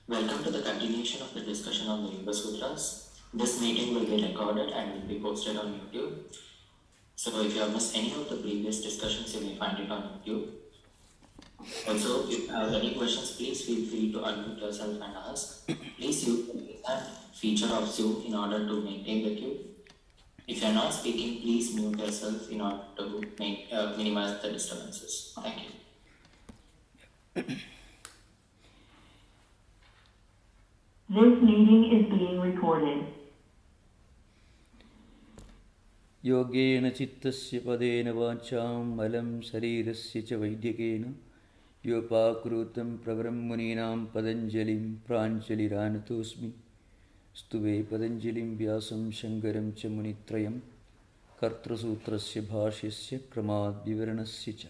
Welcome to the continuation of the discussion on the Yoga Sutras. This meeting will be recorded and will be posted on YouTube. So if you have missed any of the previous discussions, you may find it on YouTube. Also, if you have any questions, please feel free to unmute yourself and ask. Please use the raise hand feature of Zoom in order to maintain the queue. If you are not speaking, please mute yourself in order to minimize the disturbances. Thank you. This meeting is being recorded. Yogena chittasya padena vacham malam sarirasya cha vaidyakena yopakrutam pravaram muninam patanjalim pranjaliranatosmi stuve patanjalim vyasam shankaram cha munitrayam kartrasutrasya bhashyasya kramad vivaranasya cha.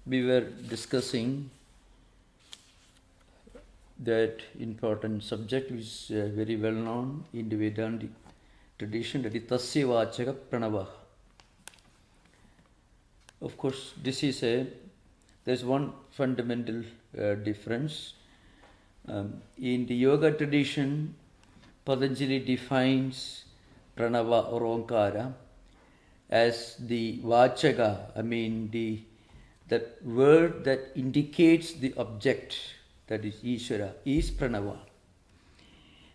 We were discussing that important subject which is very well known in the Vedantic tradition, that is Tasya Vachaka Pranava. Of course, there's one fundamental difference. In the yoga tradition, Patanjali defines Pranava or Onkara as the Vachaka, that word that indicates the object, that is Ishvara, is Pranava.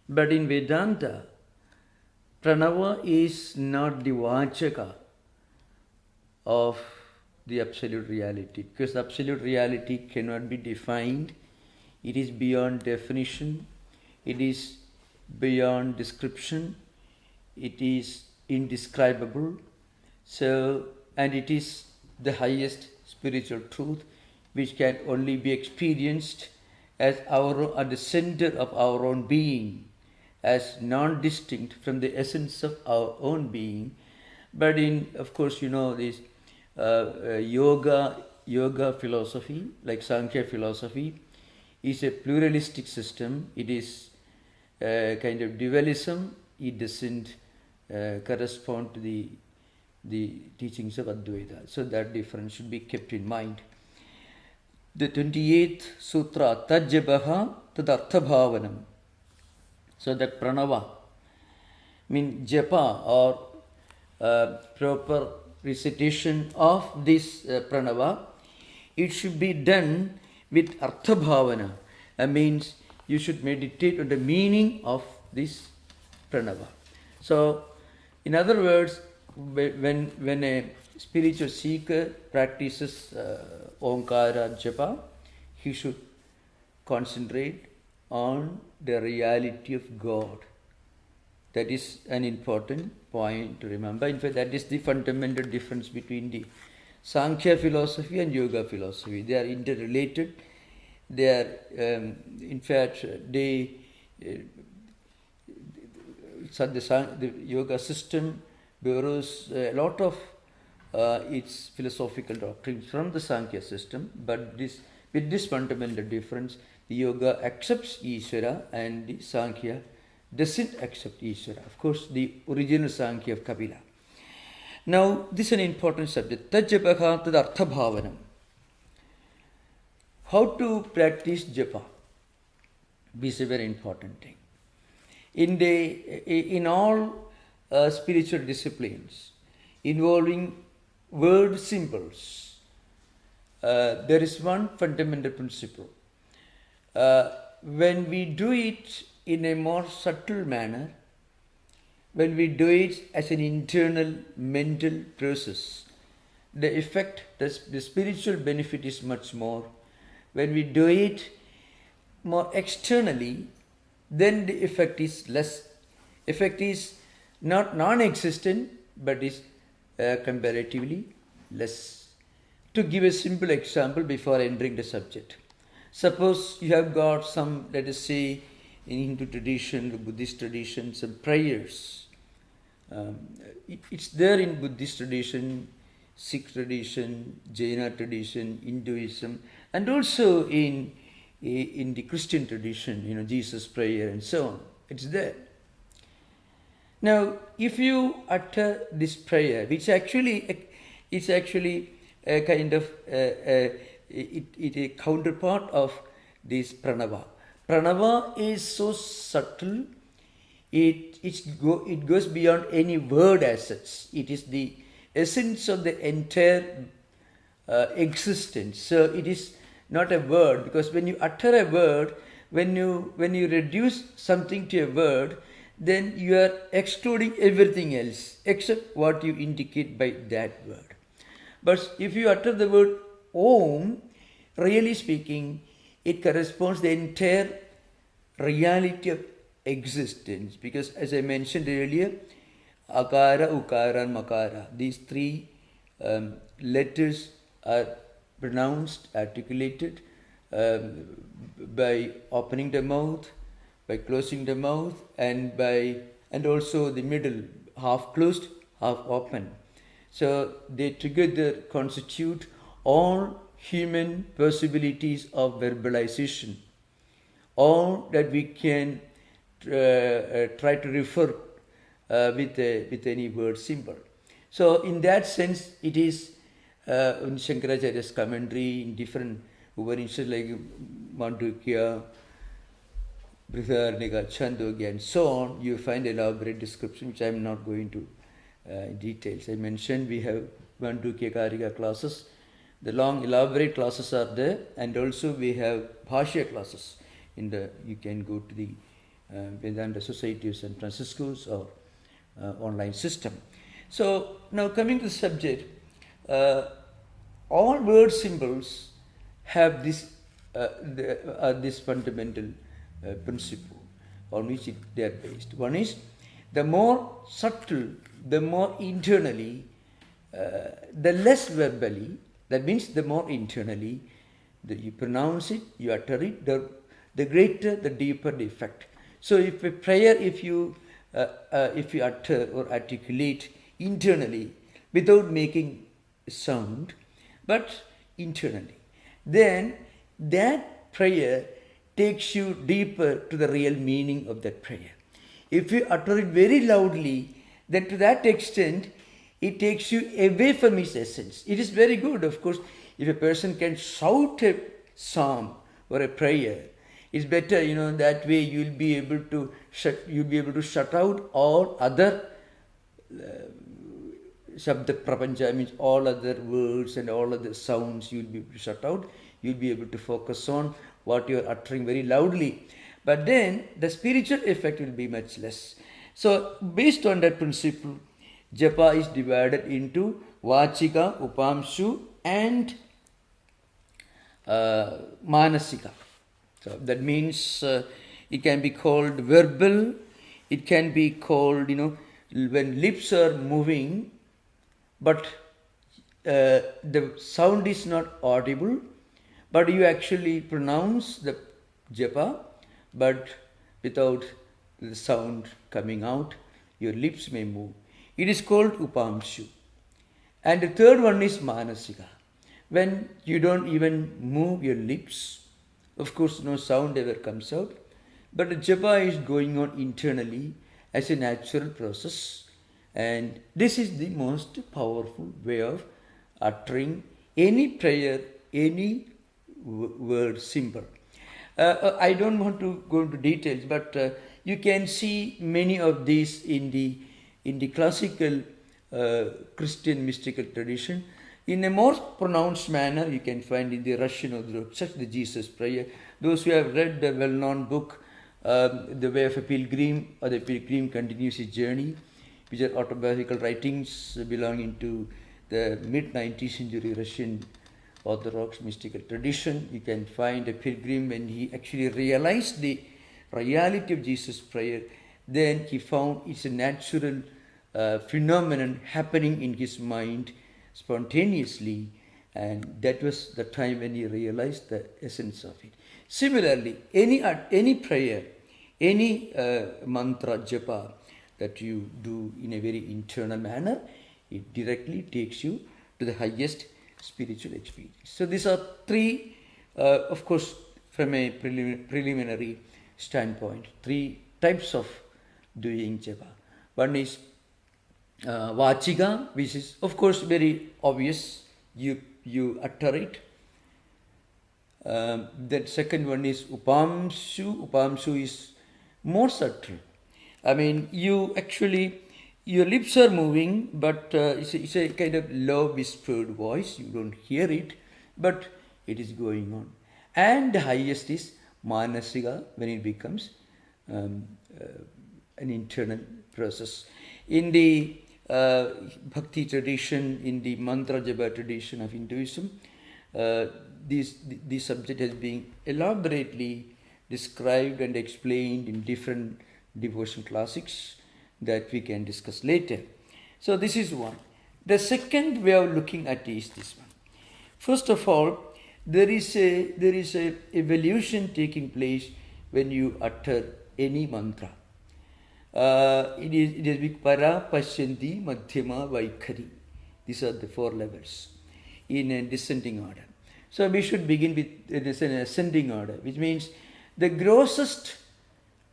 But in Vedanta, Pranava is not the Vachaka of the absolute reality, because the absolute reality cannot be defined. It is beyond definition, it is beyond description, it is indescribable. And it is the highest spiritual truth which can only be experienced as at the center of our own being, as non-distinct from the essence of our own being. But of course, this yoga philosophy, like Sankhya philosophy, is a pluralistic system. It is a kind of dualism. It doesn't correspond to the teachings of Advaita. So that difference should be kept in mind. The 28th Sutra, Tajjabaha Tadarthabhavanam. So that Pranava, japa or proper recitation of this Pranava, it should be done with Arthabhavana. Means you should meditate on the meaning of this Pranava. So, in other words, when a spiritual seeker practices Onkara Japa, he should concentrate on the reality of God. That is an important point to remember. In fact, that is the fundamental difference between the Sankhya philosophy and Yoga philosophy. They are interrelated. They are, in fact, the Yoga system borrows a lot of its philosophical doctrines from the Sankhya system, but with this fundamental difference, the Yoga accepts Ishvara and the Sankhya doesn't accept Ishvara. Of course, the original Sankhya of Kapila. Now, this is an important subject. Tajjapaha tadarthabhavanam. How to practice japa? This is a very important thing. In all spiritual disciplines involving word symbols, there is one fundamental principle. When we do it in a more subtle manner, when we do it as an internal mental process, the effect, the spiritual benefit is much more. When we do it more externally, then the effect is less. Effect is not non-existent, but is comparatively less. To give a simple example before entering the subject. Suppose you have got some, let us say, in Hindu tradition, the Buddhist tradition, some prayers. It's there in Buddhist tradition, Sikh tradition, Jaina tradition, Hinduism, and also in the Christian tradition, Jesus prayer and so on. It's there. Now, if you utter this prayer, which actually is actually a kind of it a counterpart of this pranava. Pranava is so subtle, it goes beyond any word as such. It is the essence of the entire existence. So it is not a word, because when you utter a word, when you reduce something to a word, then you are excluding everything else except what you indicate by that word. But if you utter the word Om, really speaking, it corresponds to the entire reality of existence. Because as I mentioned earlier, Akara, Ukara and Makara, these three letters are pronounced, articulated by opening the mouth, by closing the mouth, and also the middle, half closed, half open. So they together constitute all human possibilities of verbalization, all that we can try to refer with any word symbol. So in that sense, it is in Shankaracharya's commentary in different Upanishads like Mandukya, Brihadaranyaka, Chandogya and so on, you find elaborate description which I am not going to details. I mentioned we have Mandukya Karika classes. The long elaborate classes are there, and also we have Bhashya classes. You can go to the Vedanta Society of San Francisco's or online system. So now coming to the subject, all word symbols have this fundamental principle on which they are based. One is, the more subtle, the more internally, the less verbally, that means the more internally that you pronounce it, you utter it, the greater, the deeper the effect. So if a prayer, if you utter or articulate internally without making sound, but internally, then that prayer takes you deeper to the real meaning of that prayer. If you utter it very loudly, then to that extent, it takes you away from its essence. It is very good, of course, if a person can shout a psalm or a prayer. It's better, that way you'll be able to shut out all other Shabda Prapancha, means all other words and all other sounds you'll be able to shut out. You'll be able to focus on what you're uttering very loudly. But then the spiritual effect will be much less. So based on that principle, japa is divided into Vachika, Upamshu and Manasika. So that means it can be called verbal, it can be called, when lips are moving, but the sound is not audible, but you actually pronounce the japa, but without the sound coming out, your lips may move. It is called Upamshu. And the third one is Manasika. When you don't even move your lips, of course no sound ever comes out, but the japa is going on internally as a natural process, and this is the most powerful way of uttering any prayer, any word symbol. I don't want to go into details, but you can see many of these in the classical Christian mystical tradition. In a more pronounced manner, you can find in the Russian Orthodox Church the Jesus Prayer. Those who have read the well-known book, The Way of a Pilgrim, or The Pilgrim Continues His Journey, which are autobiographical writings belonging to the mid-19th century Russian Orthodox mystical tradition, you can find a pilgrim when he actually realized the reality of Jesus' prayer, then he found it's a natural phenomenon happening in his mind spontaneously, and that was the time when he realized the essence of it. Similarly, any prayer, any mantra, japa that you do in a very internal manner, it directly takes you to the highest spiritual experience. So these are three, of course, from a preliminary standpoint, three types of doing japa. One is Vachika, which is of course very obvious. You utter it. That second one is Upamshu. Upamshu is more subtle. I mean, you actually, your lips are moving, but it's a kind of low whispered voice. You don't hear it, but it is going on. And the highest is Manasika, when it becomes an internal process. In the Bhakti tradition, in the Mantra Japa tradition of Hinduism, this subject has been elaborately described and explained in different devotion classics that we can discuss later. So this is one. The second way of looking at it is this one. First of all, there is a evolution taking place when you utter any mantra. It is with para, pashyanti, madhyama, vaikhari. These are the 4 levels in a descending order. So we should begin with an ascending order, which means the grossest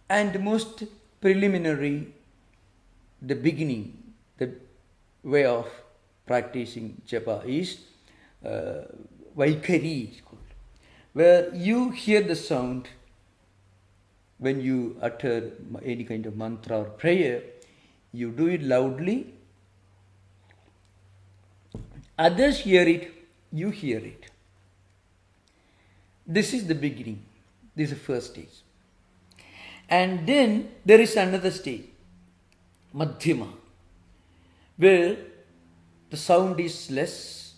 and most preliminary, the beginning, the way of practicing japa is vaikhari, it's called, where you hear the sound when you utter any kind of mantra or prayer. You do it loudly, others hear it, you hear it. This is the beginning. This is the first stage. And then there is another stage, madhyama, where the sound is less,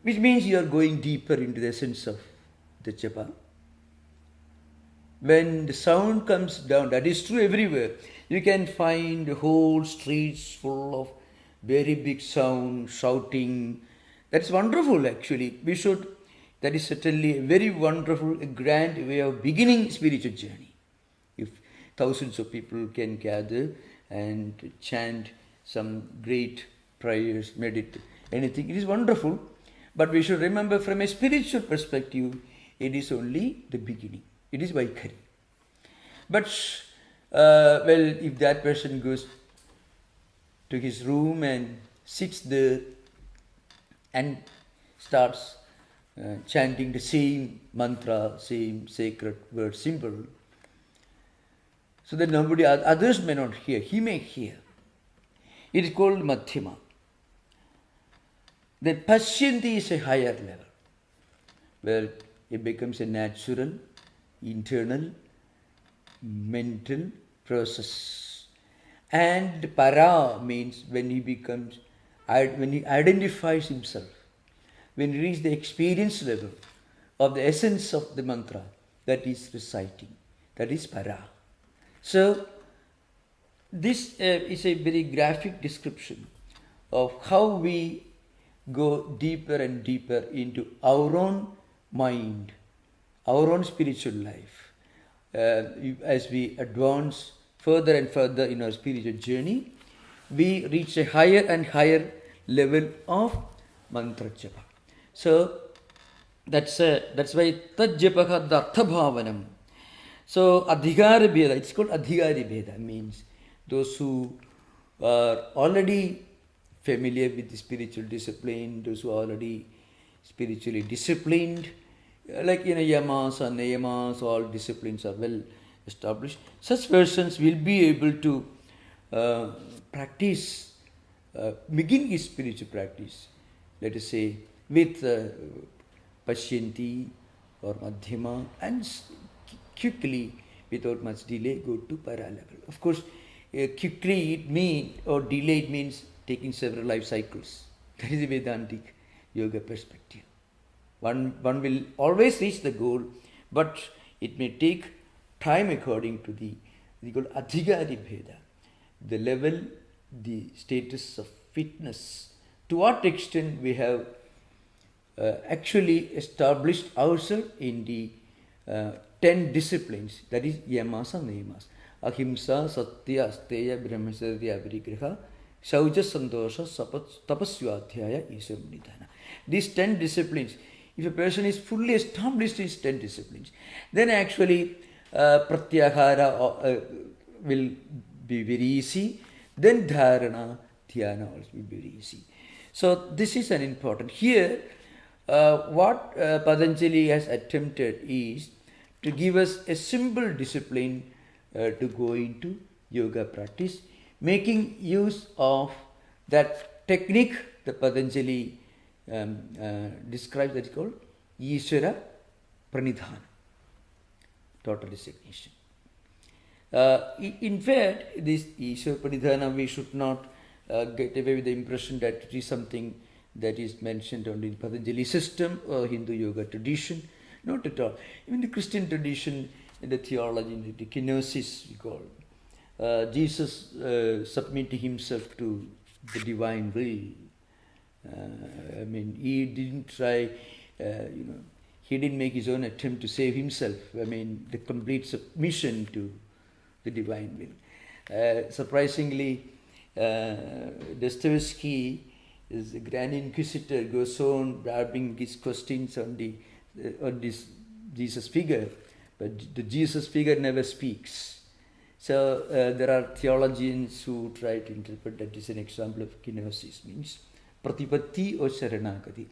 which means you are going deeper into the essence of the japa. When the sound comes down, that is true everywhere. You can find whole streets full of very big sound, shouting. That's wonderful actually. That is certainly a very wonderful, a grand way of beginning spiritual journey. If thousands of people can gather and chant some great prayers, meditate, anything, it is wonderful. But we should remember from a spiritual perspective, it is only the beginning. It is vaikhari. But, if that person goes to his room and sits there and starts chanting the same mantra, same sacred word, symbol, so that others may not hear, he may hear. It is called madhyama. Then pashyanti is a higher level, where it becomes a natural, internal, mental process. And para means when he identifies himself, when he reaches the experience level of the essence of the mantra that is reciting, that is para. So this is a very graphic description of how we go deeper and deeper into our own mind, our own spiritual life. As we advance further and further in our spiritual journey, we reach a higher and higher level of mantra japa. So that's why tad japaka dartha bhavanam. So adhikara bheda, it's called adhikari bheda, means those who are already familiar with the spiritual discipline, those who are already spiritually disciplined, like yamas and niyamas, all disciplines are well established. Such persons will be able to practice, begin his spiritual practice, let us say, with pashyanti or madhyama, and quickly, without much delay, go to para level. Of course, quickly it means, or delay it means taking several life cycles. That is a Vedantic yoga perspective. One will always reach the goal, but it may take time according to the adhikari bheda, the level, the status of fitness, to what extent we have actually established ourselves in the 10 disciplines, that is yamas and niyamas. Ahimsa, satya, asteya, brahmacharya, aparigraha, shaucha, santosha, tapasvadhyaya, isam-nidhana. These 10 disciplines, if a person is fully established in 10 disciplines, then actually pratyahara will be very easy, then dharana, dhyana also will be very easy. So this is an important. Here, What Patanjali has attempted is to give us a simple discipline to go into yoga practice, making use of that technique that Patanjali describes, that is called Ishvara Pranidhana, total resignation. In fact, this Ishvara Pranidhana, we should not get away with the impression that it is something that is mentioned only in Patanjali system or Hindu yoga tradition. Not at all. Even the Christian tradition, in the theology, in the kenosis, we call Jesus submitted himself to the divine will. He didn't try, he didn't make his own attempt to save himself. The complete submission to the divine will. Surprisingly, Dostoevsky, the Grand Inquisitor, goes on having his questions on this Jesus figure, but the Jesus figure never speaks. So there are theologians who try to interpret that as an example of kenosis, means pratipatti or sharanagati.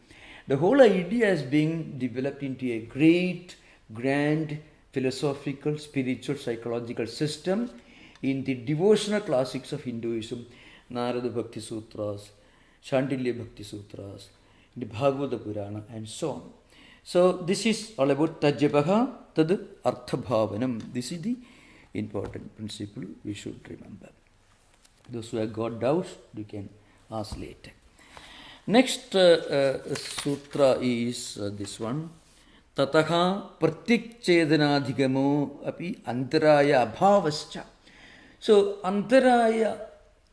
The whole idea has been developed into a great, grand, philosophical, spiritual, psychological system in the devotional classics of Hinduism, Narada Bhakti Sutras, Shandilya Bhakti Sutras, the Bhagavata Purana, and so on. So this is all about Tajyapaha Tad Arthabhavanam. This is the important principle we should remember. Those who have got doubts, you can ask later. Next sutra is this one. Tataha pratikchedanadhigamo api antaraya abhavascha. So antaraya,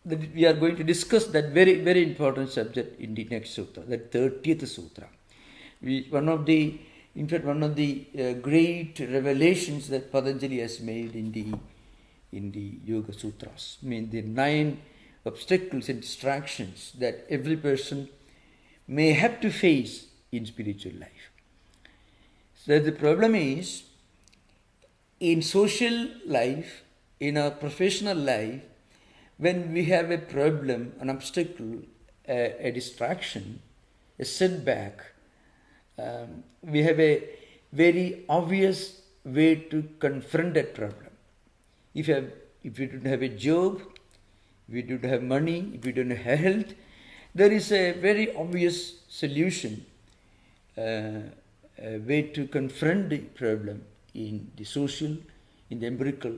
we are going to discuss that very, very important subject in the next sutra, the 30th sutra. One of the great revelations that Patanjali has made in the Yoga Sutras. The 9 obstacles and distractions that every person may have to face in spiritual life. So the problem is, in social life, in our professional life, when we have a problem, an obstacle, a distraction, a setback, we have a very obvious way to confront that problem. If you don't have a job, if you don't have money, if you don't have health, there is a very obvious solution, a way to confront the problem in the social, in the empirical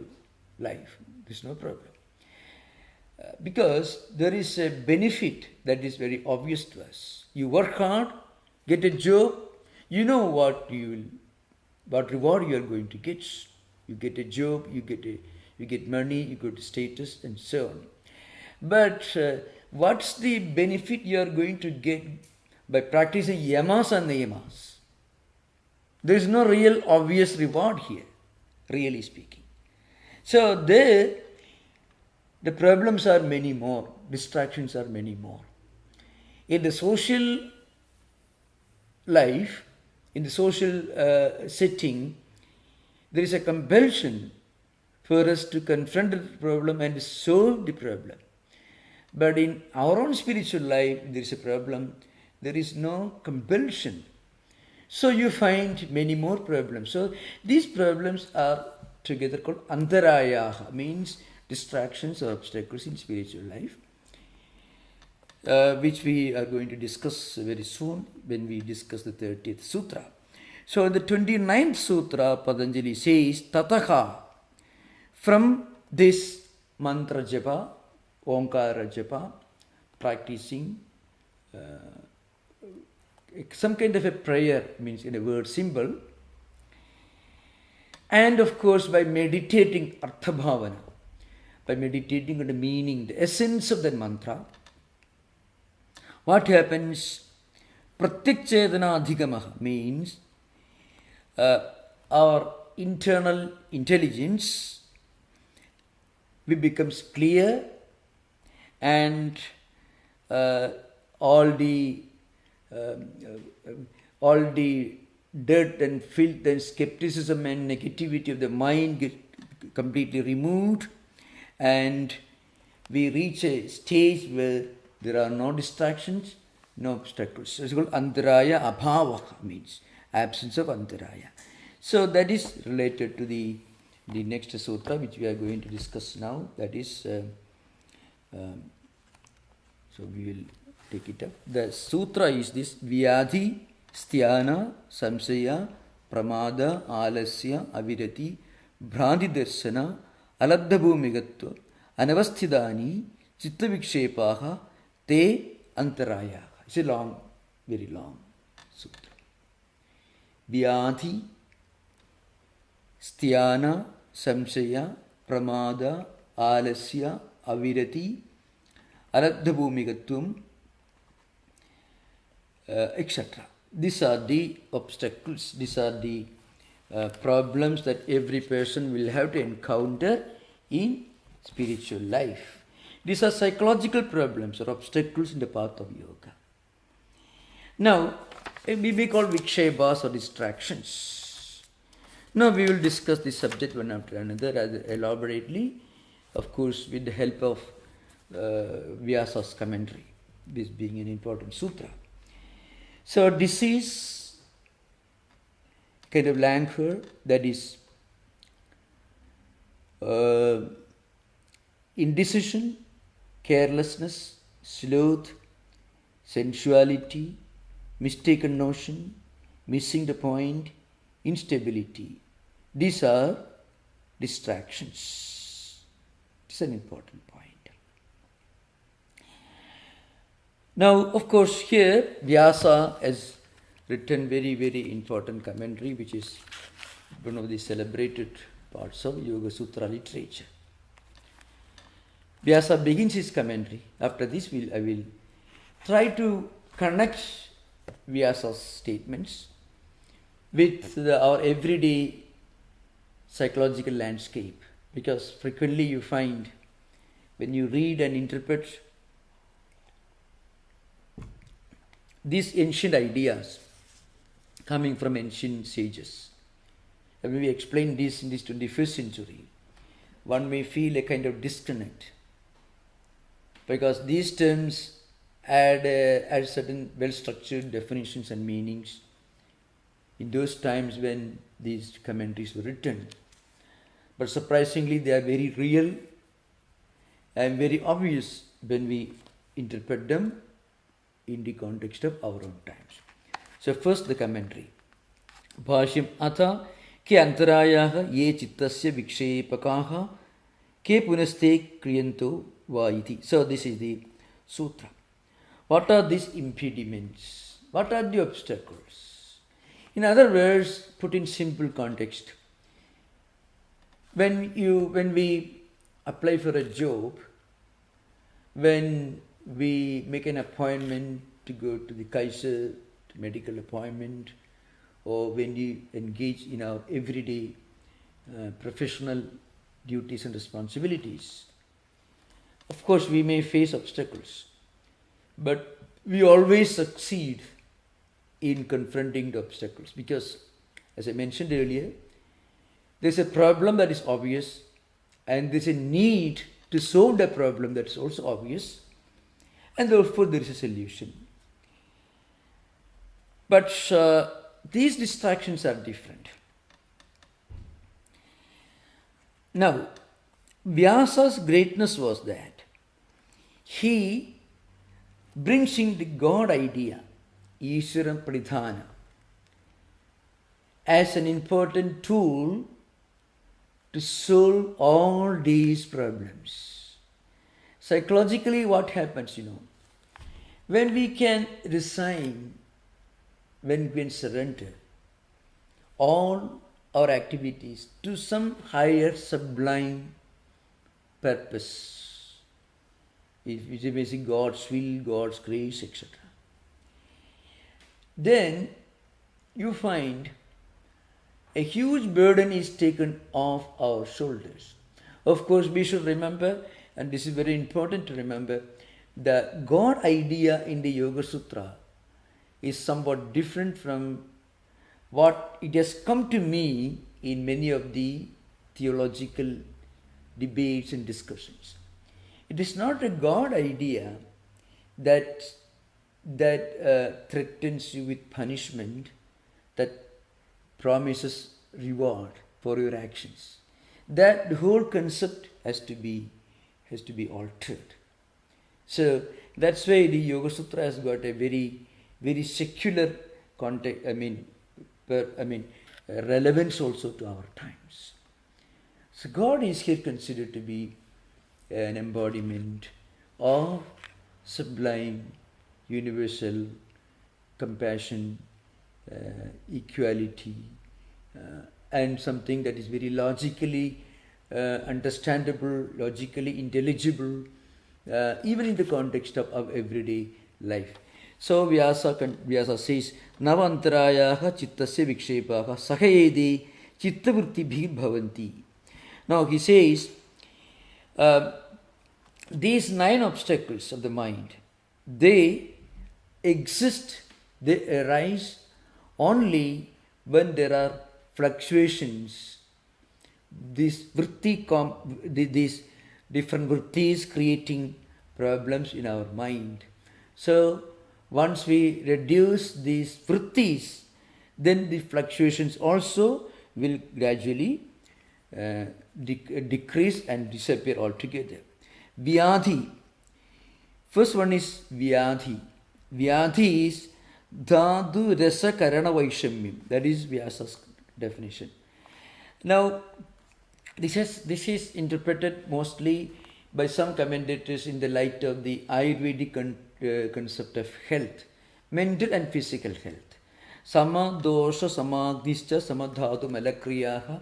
life. There's no problem. Because there is a benefit that is very obvious to us. You work hard, get a job, you know what reward you are going to get. You get a job, you get money, you get status, and so on. But what's the benefit you are going to get by practicing yamas and niyamas? There is no real obvious reward here, really speaking. So there, the problems are many more, distractions are many more. In the social life, in the social setting, there is a compulsion for us to confront the problem and solve the problem. But in our own spiritual life, there is a problem, there is no compulsion. So you find many more problems. So these problems are together called Antharaya, means distractions or obstacles in spiritual life, which we are going to discuss very soon when we discuss the 30th sutra. So in the 29th sutra, Patanjali says, Tataha, from this mantra japa, Omkara japa, practicing some kind of a prayer, means in a word symbol, and of course by meditating arthabhavana, by meditating on the meaning, the essence of that mantra, what happens? Pratyakchedana adhigamaha means our internal intelligence becomes clear, and all the dirt and filth and skepticism and negativity of the mind get completely removed, and we reach a stage where there are no distractions, no obstacles. It's called Anthraya Abhavaha, means absence of Anthraya. So that is related to the next sutra which we are going to discuss now. That is, so we will take it up. The sutra is this: Vyadhi, Sthana, Samsaya, Pramada, Alasya, Avirati, Bhranti Darshana, Alabdha Bhumigatva, Anavasthidani, Chitta Vikshepaha, Te Antarayaha. It's a long, very long sutra. Vyadhi, Sthana, Samsaya, Pramada, Alasya, Avirati, Alabdha Bhumigatvam, etc. These are the obstacles, these are the problems that every person will have to encounter in spiritual life. These are psychological problems or obstacles in the path of yoga. Now, we may call vikshebas or distractions. Now we will discuss this subject one after another rather elaborately, of course with the help of Vyasa's commentary, this being an important sutra. So disease, kind of languor, that is indecision, carelessness, sloth, sensuality, mistaken notion, missing the point, instability. These are distractions. It's an important point. Now, of course, here Vyasa has written very, very important commentary, which is one of the celebrated parts of Yoga Sutra literature. Vyasa begins his commentary. After this, I will try to connect Vyasa's statements with our everyday psychological landscape, because frequently you find when you read and interpret these ancient ideas coming from ancient sages, and when we explain this in this 21st century, one may feel a kind of disconnect, because these terms had certain well-structured definitions and meanings in those times when these commentaries were written. But surprisingly, they are very real and very obvious when we interpret them in the context of our own times. So first the commentary. Bhashyam atha ke antarayaha ye chittasya vikshepakaha ke punaste kriyanto va iti. So this is the sutra. What are these impediments? What are the obstacles? In other words, put in simple context, when we apply for a job, when we make an appointment to go to the Kaiser, to medical appointment, or when we engage in our everyday professional duties and responsibilities, of course we may face obstacles, but we always succeed in confronting the obstacles, because as I mentioned earlier, there's a problem that is obvious and there's a need to solve the problem that is also obvious, and therefore there is a solution. But these distractions are different. Now, Vyasa's greatness was that he brings in the God idea, Samadhi Pradhan, as an important tool to solve all these problems. Psychologically, what happens, when we can resign, when we can surrender all our activities to some higher sublime purpose, which is basically God's will, God's grace, etc., then you find a huge burden is taken off our shoulders. Of course, we should remember, and this is very important to remember, the God idea in the Yoga Sutra is somewhat different from what it has come to me in many of the theological debates and discussions. It is not a God idea that that threatens you with punishment, that promises reward for your actions. That whole concept has to be altered. So that's why the Yoga Sutra has got a very secular context. Relevance also to our times. So God is here considered to be an embodiment of sublime, universal compassion, equality, and something that is very logically understandable, logically intelligible, even in the context of everyday life. So Vyasa says, Not Anthraya chittasya vikshepaha sahayedi chittavrittibhir bhavanti. Now he says, these 9 obstacles of the mind, they exist, they arise only when there are fluctuations. These different vrittis creating problems in our mind. So once we reduce these vrittis, then the fluctuations also will gradually decrease and disappear altogether. Vyadhi. First one is Vyadhi. Vyadhi is Dhatu Rasa Karana Vaishamyam. That is Vyasa's definition. Now, this is interpreted mostly by some commentators in the light of the Ayurvedic concept of health, mental and physical health. Sama dosha samagnischa samadhatu malakriyaha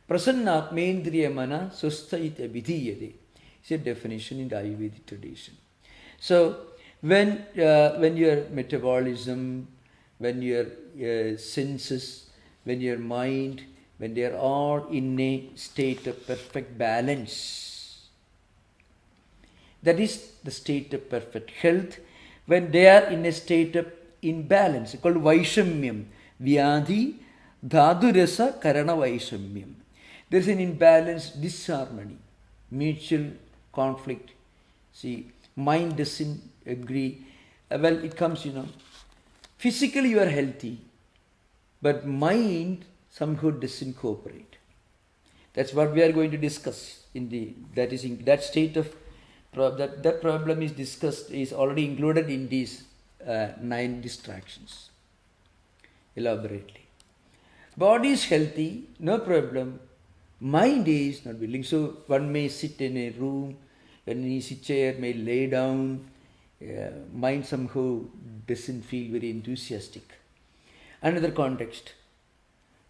prasannatmendriya mana sustha ita vidhiyade. It's a definition in the Ayurvedic tradition. So when your metabolism, when your senses, when your mind, when they are all in a state of perfect balance, that is the state of perfect health. When they are in a state of imbalance, called Vaishamyam, Vyadhi, Dhadurasa, Karana Vaishamyam. There is an imbalance, disharmony, mutual conflict. See, mind doesn't agree. Well, it comes, physically you are healthy, but mind somehow doesn't cooperate. That's what we are going to discuss that state of that problem is discussed, is already included in these 9 distractions elaborately. Body is healthy, no problem. Mind is not willing. So one may sit in a room, an easy chair, may lay down. Mind somehow doesn't feel very enthusiastic. Another context.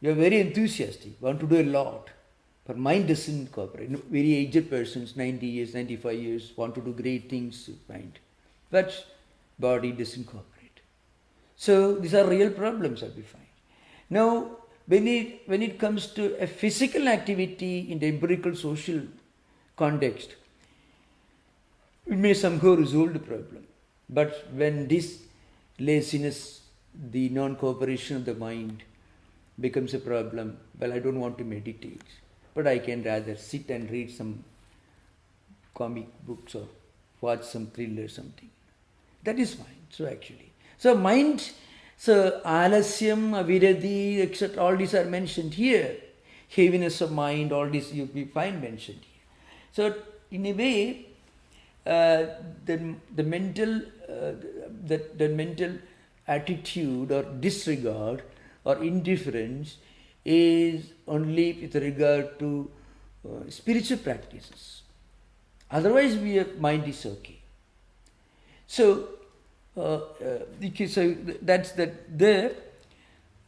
You are very enthusiastic, want to do a lot, but mind doesn't cooperate. Very aged persons, 90 years, 95 years, want to do great things, mind. But body doesn't cooperate. So these are real problems that we find. Now, when it comes to a physical activity in the empirical social context, it may somehow resolve the problem. But when this laziness, the non-cooperation of the mind becomes a problem, well, I don't want to meditate, but I can rather sit and read some comic books or watch some thriller or something. That is fine. So mind, so alasyam, aviradhi, etc., all these are mentioned here. Heaviness of mind, all these you find mentioned here. So in a way, the mental attitude or disregard or indifference is only with regard to spiritual practices. Otherwise, mind is okay. So, that's that. The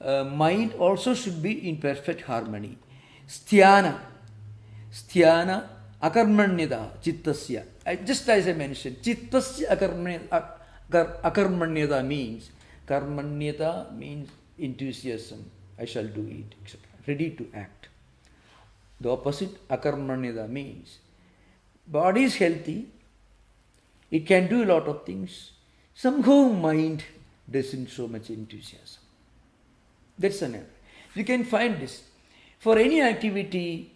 mind also should be in perfect harmony. Sthana, akarmanyada, chittasya. Just as I mentioned, chittasya akarmanyada means, karmanyada means enthusiasm. I shall do it, etc. Ready to act. The opposite, akarmanyada, means body is healthy, it can do a lot of things. Somehow mind doesn't show much enthusiasm. That's an error. You can find this. For any activity,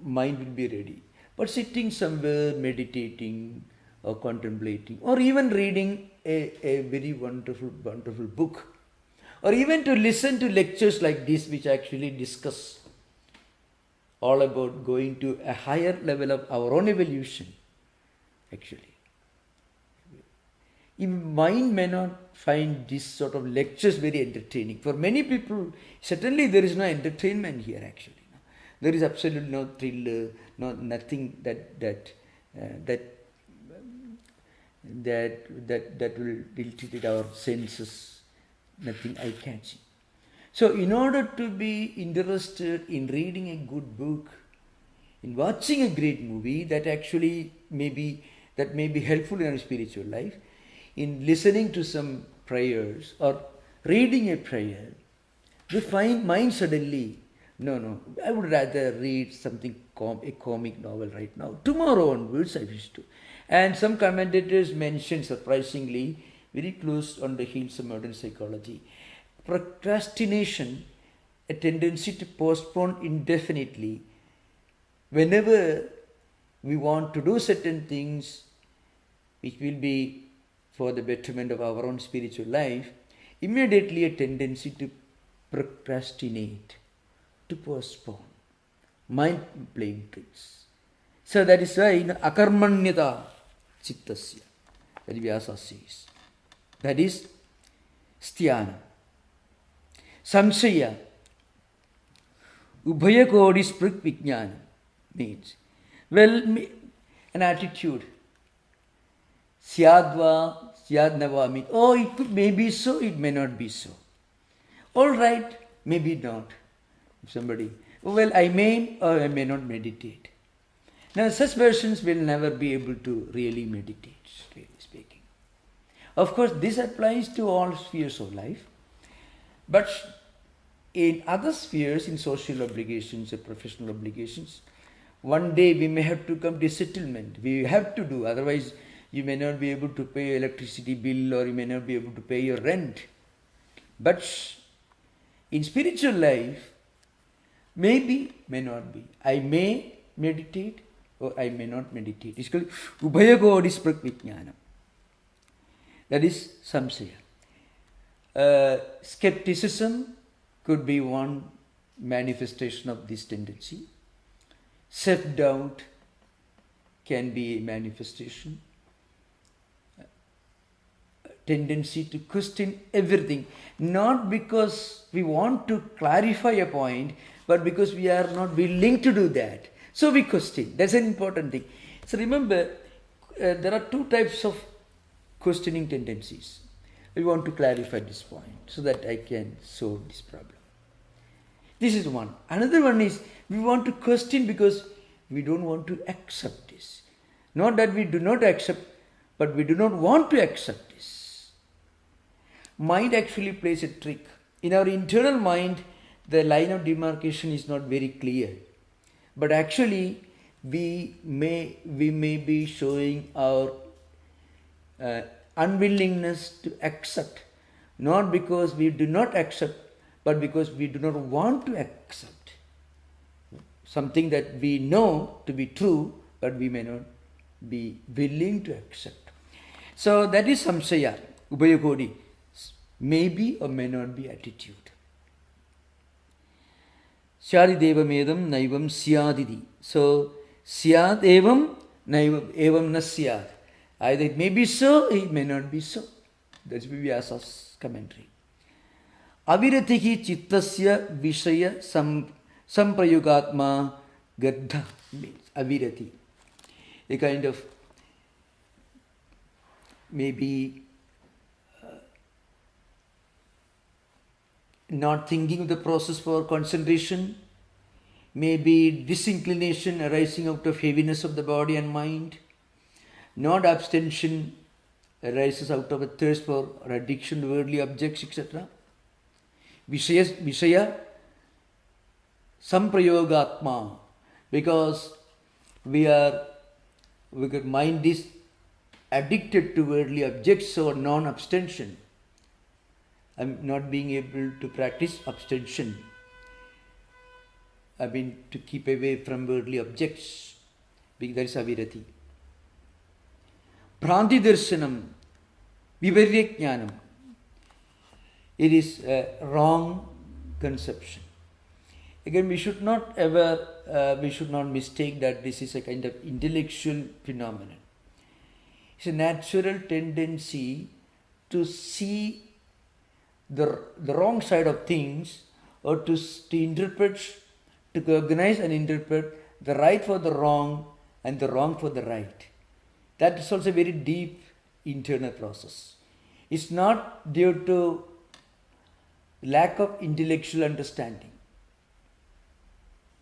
mind will be ready. But sitting somewhere, meditating, or contemplating, or even reading a very wonderful book, or even to listen to lectures like this, which actually discuss all about going to a higher level of our own evolution, actually. Mind may not find this sort of lectures very entertaining. For many people, certainly there is no entertainment here, actually. There is absolutely no thrill, nothing that will tilt our senses, nothing eye-catching. So in order to be interested in reading a good book, in watching a great movie, that actually may be helpful in our spiritual life, in listening to some prayers or reading a prayer, we find mind suddenly, no, I would rather read something, a comic novel right now. Tomorrow onwards I wish to. And some commentators mention, surprisingly, very close on the heels of modern psychology, procrastination, a tendency to postpone indefinitely. Whenever we want to do certain things which will be for the betterment of our own spiritual life, immediately a tendency to procrastinate, to postpone, mind playing tricks. So that is why akarmanyata chittasya, that Vyasa says. That is sthyanam. Samshaya, ubhaya kodis prik vijnana means, well, an attitude. Syadva, syadnava means, oh, it may be so, it may not be so. All right, maybe not. Somebody, well, I may or I may not meditate. Now, such persons will never be able to really meditate, really speaking. Of course, this applies to all spheres of life, but in other spheres, in social obligations or professional obligations, one day we may have to come to settlement. We have to do, otherwise you may not be able to pay your electricity bill, or you may not be able to pay your rent. But in spiritual life, maybe, may not be. I may meditate or I may not meditate. It's called ubhayagodis prakvijnanam. That is samsaya. Skepticism could be one manifestation of this tendency. Self-doubt can be a manifestation. Tendency to question everything, not because we want to clarify a point, but because we are not willing to do that. So we question. That's an important thing. So remember, there are two types of questioning tendencies. We want to clarify this point so that I can solve this problem. This is one. Another one is we want to question because we don't want to accept this. Not that we do not accept, but we do not want to accept this. Mind actually plays a trick. In our internal mind, the line of demarcation is not very clear. But actually, we may be showing our unwillingness to accept, not because we do not accept, but because we do not want to accept something that we know to be true, but we may not be willing to accept. So that is samsaya, ubhayakodi, maybe or may not be attitude. Syadi devamedam naivam syadidi. So syad evam naivam evam na syad. Either it may be so, it may not be so. That's Vyasa's commentary. Aviratihi chittasya vishaya samprayogatma gaddha means avirati. A kind of maybe not thinking of the process for concentration, maybe disinclination arising out of heaviness of the body and mind, not abstention arises out of a thirst for or addiction to worldly objects, etc. Vishaya samprayogatma, because mind is addicted to worldly objects or non-abstention. I'm not being able to practice abstention. I mean to keep away from worldly objects. That is avirati. Pranti Darshanam, Vivarya Jnanam. It is a wrong conception. Again, we should not mistake that this is a kind of intellectual phenomenon. It's a natural tendency to see the wrong side of things, or to interpret, to recognize and interpret the right for the wrong and the wrong for the right. That is also a very deep internal process. It's not due to lack of intellectual understanding.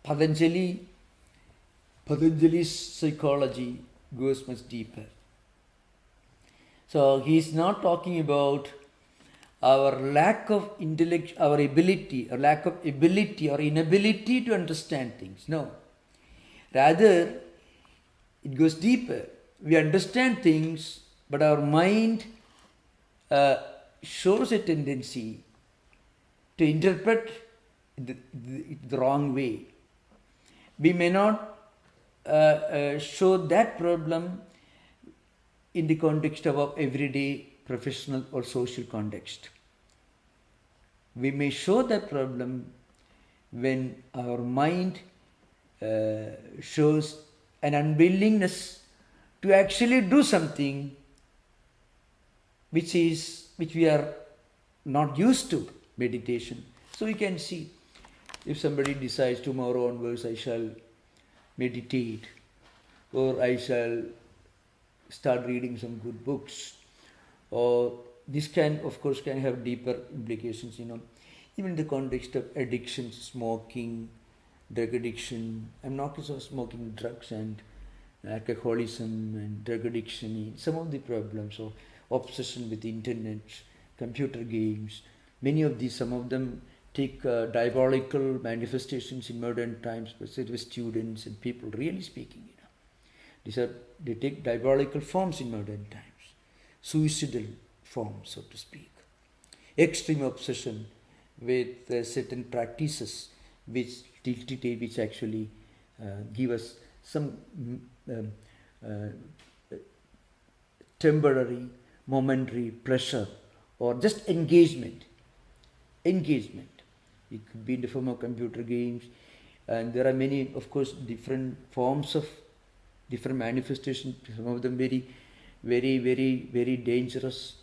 Patanjali's psychology goes much deeper. So he is not talking about our lack of intellect, our ability, or lack of ability or inability to understand things. No. Rather, it goes deeper. We understand things, but our mind shows a tendency to interpret the wrong way. We may not show that problem in the context of our everyday professional or social context. We may show that problem when our mind shows an unwillingness to actually do something which we are not used to, meditation. So you can see, if somebody decides tomorrow onwards I shall meditate, or I shall start reading some good books, or this can, of course, can have deeper implications, even in the context of addiction, smoking, drug addiction. I'm not also smoking drugs and alcoholism and drug addiction, some of the problems of obsession with internet, computer games. Many of these, some of them take diabolical manifestations in modern times, especially with students and people, really speaking. They take diabolical forms in modern times, suicidal forms, so to speak. Extreme obsession with certain practices which actually give us some temporary, momentary pleasure, or just engagement. It could be in the form of computer games, and there are many, of course, different forms of different manifestations, some of them very, very, very, very dangerous.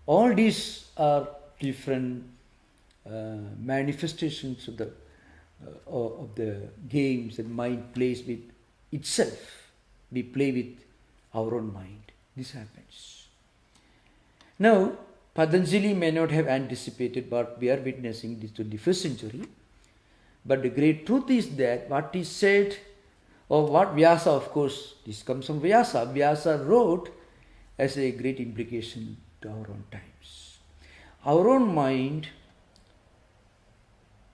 All these are different manifestations of the games that mind plays with itself. We play with our own mind. This happens. Now, Patanjali may not have anticipated what we are witnessing this 21st century, but the great truth is that what is said, or what Vyasa, of course, this comes from Vyasa. Vyasa wrote as a great implication to our own times. Our own mind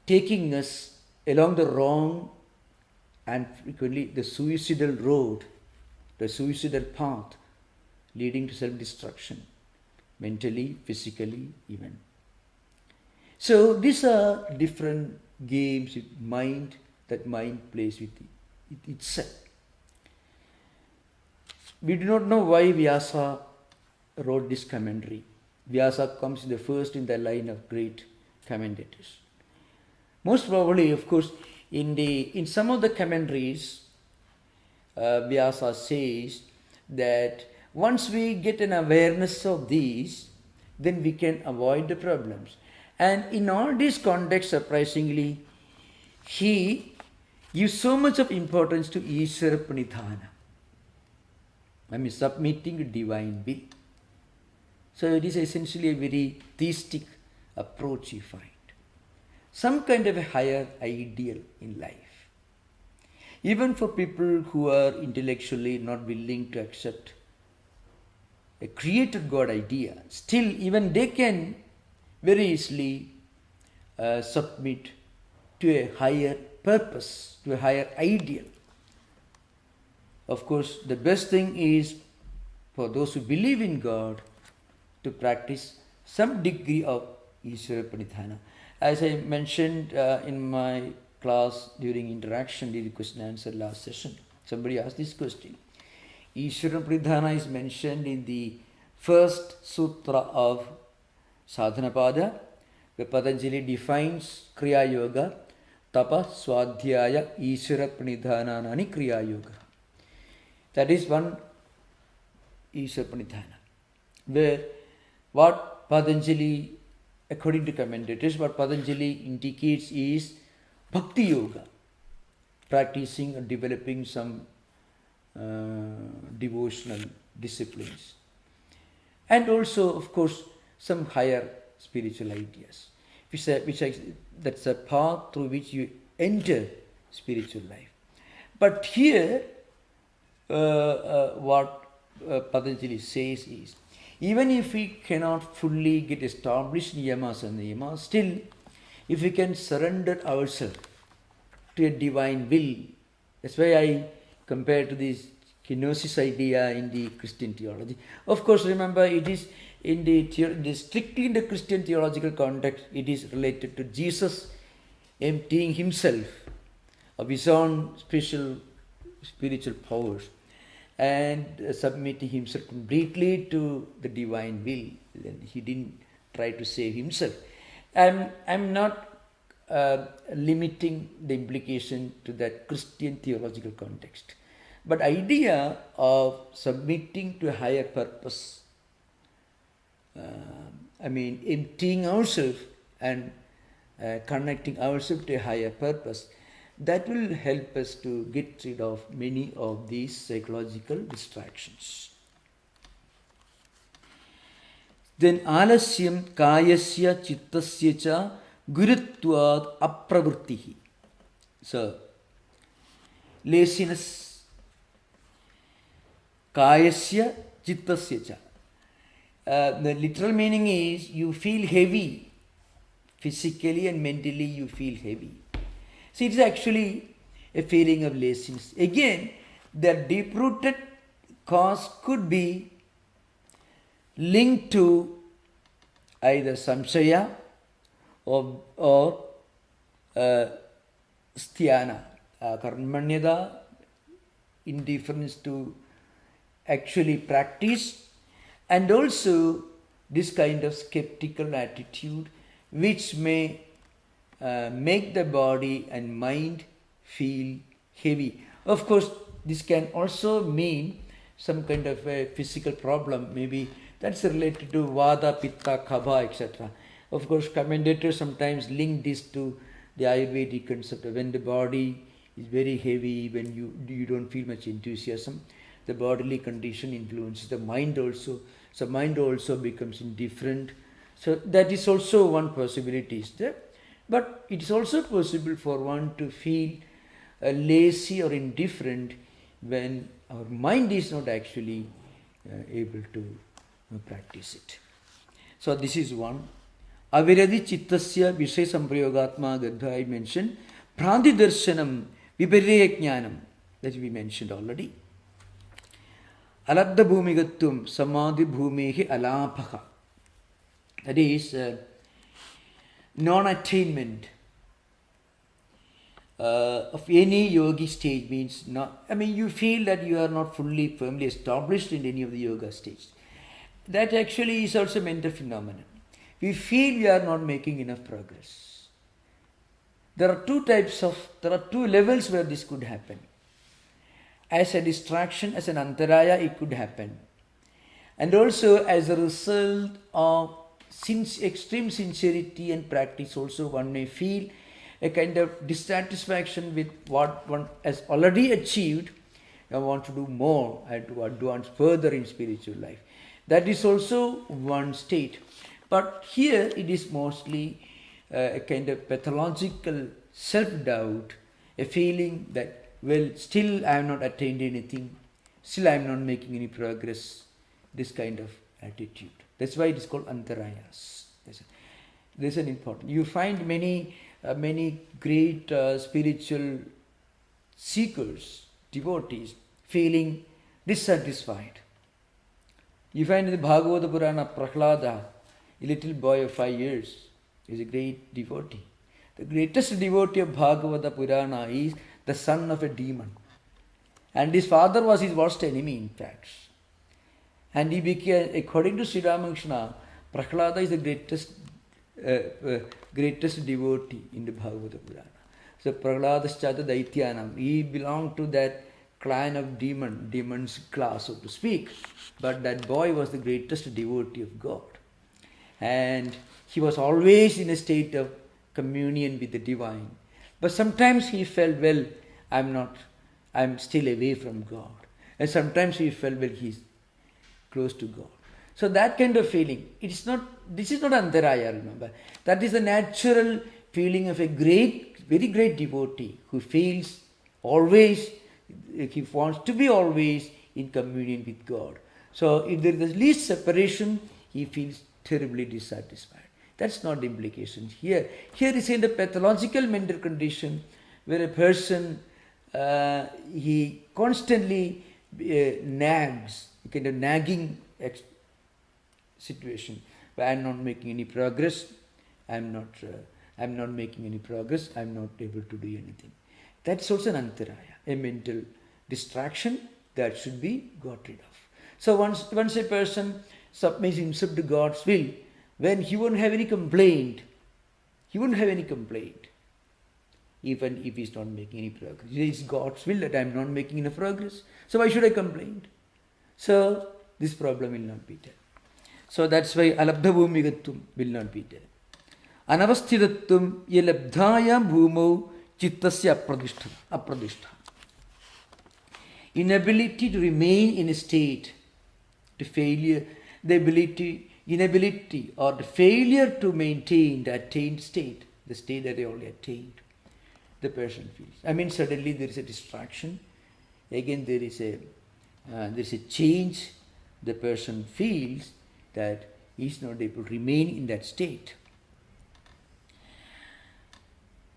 taking us along the wrong and frequently the suicidal road, the suicidal path leading to self-destruction, mentally, physically, even. So these are different games with mind that mind plays with itself. We do not know why Vyasa wrote this commentary. Vyasa comes in the first in the line of great commentators. Most probably, of course, in some of the commentaries, Vyasa says that once we get an awareness of these, then we can avoid the problems. And in all these contexts, surprisingly, he gives so much of importance to Ishvara Pranidhana. Submitting to divine will. So it is essentially a very theistic approach you find. Some kind of a higher ideal in life. Even for people who are intellectually not willing to accept a created God idea, still even they can very easily submit to a higher purpose, to a higher ideal. Of course, the best thing is for those who believe in God to practice some degree of Ishvara Pranidhana. As I mentioned in my class during interaction, during question and answer last session, somebody asked this question. Ishvara Pradhana is mentioned in the first sutra of Sadhanapada, where Patanjali defines Kriya Yoga, Tapa Swadhyaya Ishvara Pranidhananani Kriya Yoga. That is one Ishvara Pranidhana, where what Patanjali, according to commentators, what Patanjali indicates is Bhakti Yoga, practicing or developing some devotional disciplines, and also, of course, some higher spiritual ideas, that's a path through which you enter spiritual life. But here, what Patanjali says is, even if we cannot fully get established niyamas and niyamas, still, if we can surrender ourselves to a divine will, that's why I compare to this kenosis idea in the Christian theology. Of course, remember, it is in the strictly in the Christian theological context, it is related to Jesus emptying himself of his own special spiritual powers and submitting himself completely to the divine will. He didn't try to save himself. I'm not limiting the implication to that Christian theological context. But idea of submitting to a higher purpose, emptying ourselves and connecting ourselves to a higher purpose, that will help us to get rid of many of these psychological distractions. Then alasyam kayasya chittasya cha gurutvad apravrittihi. So, laziness kayasya chittasya cha. The literal meaning is you feel heavy. Physically and mentally you feel heavy. So it is actually a feeling of laziness. Again, the deep-rooted cause could be linked to either samsaya or sthana, karmanyada, indifference to actually practice, and also this kind of skeptical attitude which may make the body and mind feel heavy. Of course, this can also mean some kind of a physical problem, maybe that's related to vada, pitta, kapha, etc. Of course, commentators sometimes link this to the Ayurvedic concept of when the body is very heavy, when you don't feel much enthusiasm, the bodily condition influences the mind also. So mind also becomes indifferent. So that is also one possibility is there. But it is also possible for one to feel lazy or indifferent when our mind is not actually able to practice it. So this is one. Aviradi chittasya vishaya samprayogatma gadha I mentioned. Pranti darshanam viparya jnanam, that we mentioned already. Aladda bhumigattum samadhi bhumehi alapha. That is non-attainment of any yogi stage means you feel that you are not fully firmly established in any of the yoga stages. That actually is also a mental phenomenon. We feel we are not making enough progress. There are two levels where this could happen. As a distraction, as an antharaya, it could happen. And also as a result of extreme sincerity and practice also, one may feel a kind of dissatisfaction with what one has already achieved and want to do more and to advance further in spiritual life. That is also one state. But here it is mostly a kind of pathological self-doubt, a feeling that, well, still I have not attained anything, still I am not making any progress, this kind of attitude. That's why it is called antharayas. There's an important. You find many great spiritual seekers, devotees, feeling dissatisfied. You find in the Bhagavata Purana, Prahlada, a little boy of 5 years, is a great devotee. The greatest devotee of Bhagavata Purana is the son of a demon. And his father was his worst enemy, in fact. And he became, according to Sri Ramakrishna, Prahlada is the greatest devotee in the Bhagavata Purana. So Prahladascha Daityanam, he belonged to that clan of demons class, so to speak. But that boy was the greatest devotee of God. And he was always in a state of communion with the divine. But sometimes he felt, well, I'm still away from God. And sometimes he felt, well, he's close to God. So that kind of feeling, this is not Anthraya, remember. That is the natural feeling of a very great devotee who feels always, he wants to be always in communion with God. So if there is the least separation, he feels terribly dissatisfied. That's not the implication here. Here is in the pathological mental condition where a person, he constantly nags, a kind of nagging situation. But I'm not making any progress. I'm not making any progress. I'm not able to do anything. That's also an Anthraya, a mental distraction that should be got rid of. So once a person submits himself to God's will, when he won't have any complaint, even if he's not making any progress. It's God's will that I'm not making enough progress. So why should I complain? So this problem will not be there. So that's why alabdhabhumigatvam will not be there. Anavasthitatvam yalabdhaya bhumau chittasya apradishtha. Inability to remain in a state, to failure, inability or the failure to maintain the attained state, the state that they already attained, the person feels. Suddenly there is a distraction. Again, there is a change. The person feels that he is not able to remain in that state.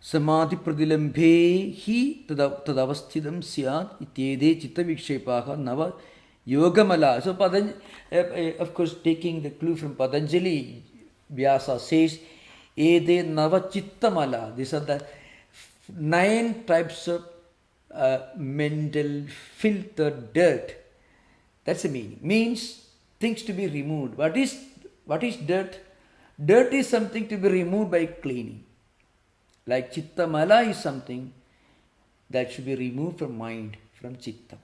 Samadhi Pradhan hi tadavasthidam syat ityede chitta vikshepaha nava yogamala. So of course, taking the clue from Patanjali, Vyasa says, ede nava chittamala. These are the 9 types of mental filth or dirt. That's the meaning. Means things to be removed. What is dirt? Dirt is something to be removed by cleaning. Like chittamala is something that should be removed from mind, from chitta.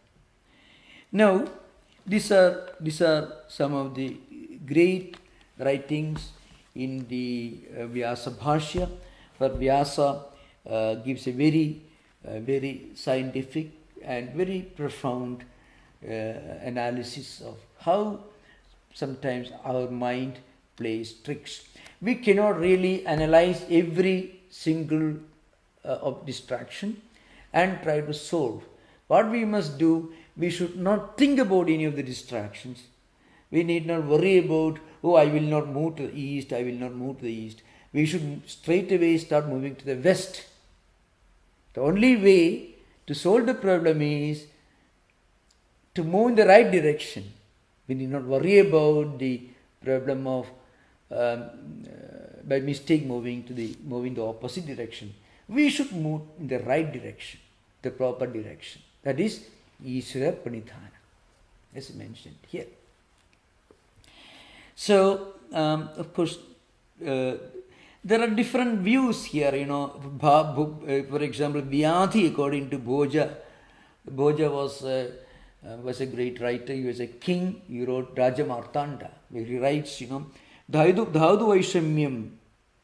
Now, these are some of the great writings in the Vyasa Bhashya, where Vyasa gives a very scientific and very profound analysis of how sometimes our mind plays tricks. We cannot really analyze every single of distraction and try to solve. What we must do, we should not think about any of the distractions. We need not worry about, I will not move to the east, I will not move to the east. We should straight away start moving to the west. The only way to solve the problem is to move in the right direction. We need not worry about the problem of by mistake moving the opposite direction. We should move in the right direction, the proper direction. That is Ishvara Pranidhana, as mentioned here. So, of course, there are different views here, for example, Vyadhi, according to Bhoja. Bhoja was a great writer. He was a king. He wrote Rajamartanda, where he writes, Dhaudu Vaishamyam.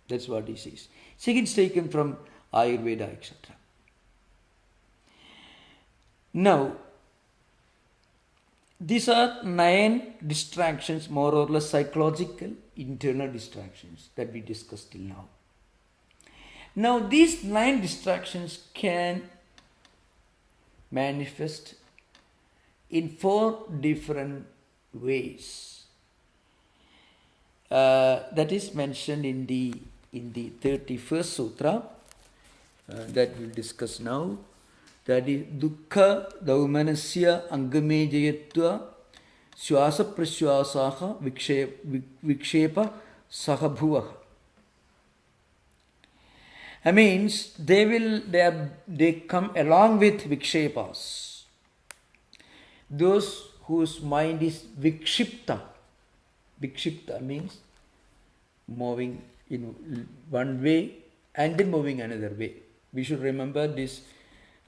That's what he says. Second is taken from Ayurveda, etc. Now, these are 9 distractions, more or less psychological, internal distractions that we discussed till now. Now, these 9 distractions can manifest in 4 different ways. That is mentioned in the 31st sutra that we'll discuss now. That is dukkha daumanasya angame jayatva swasa praswasaha vikshepa sahabhuvaha. Means they come along with vikshepas. those whose mind is vikshipta. Vikshipta means moving in one way and then moving another way. We should remember this.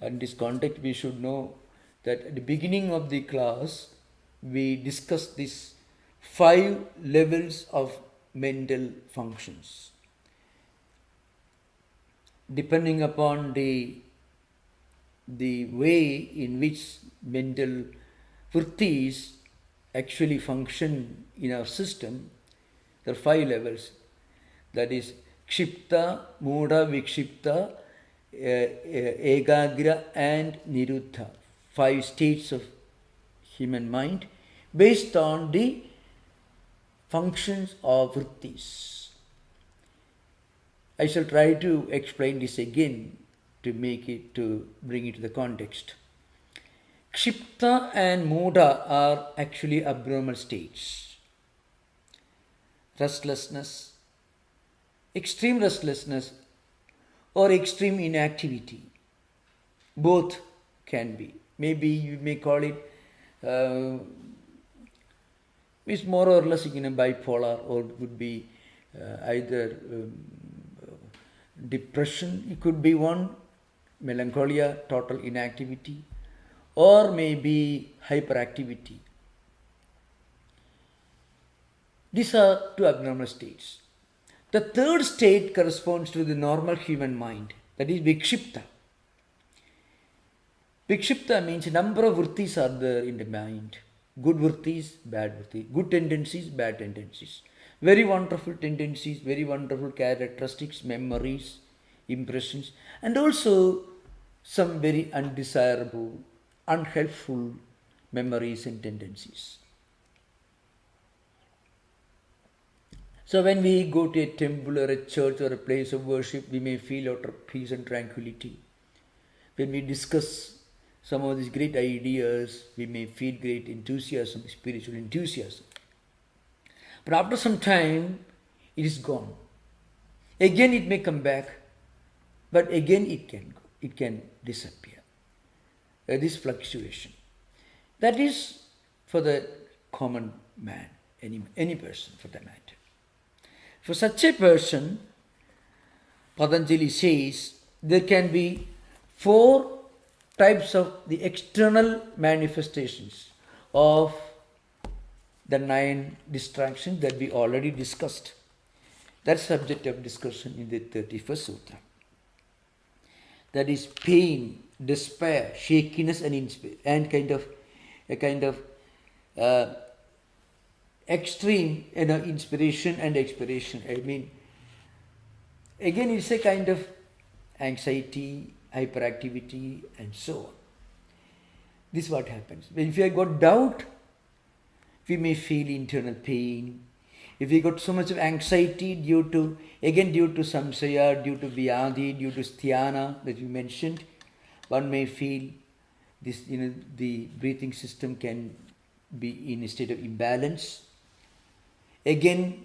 In this context, we should know that at the beginning of the class, we discussed these 5 levels of mental functions. Depending upon the way in which mental vrittis actually function in our system, there are 5 levels. That is kshipta, mudha, vikshipta, ekagra and niruddha. 5 states of human mind based on the functions of vrittis. I shall try to explain this again to bring it to the context. Kshipta and mudha are actually abnormal states. Restlessness, extreme restlessness or extreme inactivity. Both can be. Maybe you may call it it's more or less bipolar, or it could be either depression, it could be one, melancholia, total inactivity, or maybe hyperactivity. These are 2 abnormal states. The third state corresponds to the normal human mind, that is vikshipta. Vikshipta means number of vrittis are there in the mind. Good vrittis, bad vrittis. Good tendencies, bad tendencies. Very wonderful tendencies, very wonderful characteristics, memories, impressions, and also some very undesirable, unhelpful memories and tendencies. So when we go to a temple or a church or a place of worship, we may feel utter peace and tranquility. When we discuss some of these great ideas, we may feel great enthusiasm, spiritual enthusiasm. But after some time, it is gone. Again it may come back, but again it can go. It can disappear. This fluctuation. That is for the common man, any person for that matter. For such a person, Patanjali says, there can be 4 types of the external manifestations of the 9 distractions that we already discussed. That's subject of discussion in the 31st Sutra. That is pain, despair, shakiness and a kind of extreme inspiration and expiration. I mean, again it's a kind of anxiety, hyperactivity and so on. This is what happens. If you have got doubt, we may feel internal pain. If we got so much of anxiety due to samsaya, due to vyadhi, due to sthana that you mentioned, one may feel this, the breathing system can be in a state of imbalance. Again,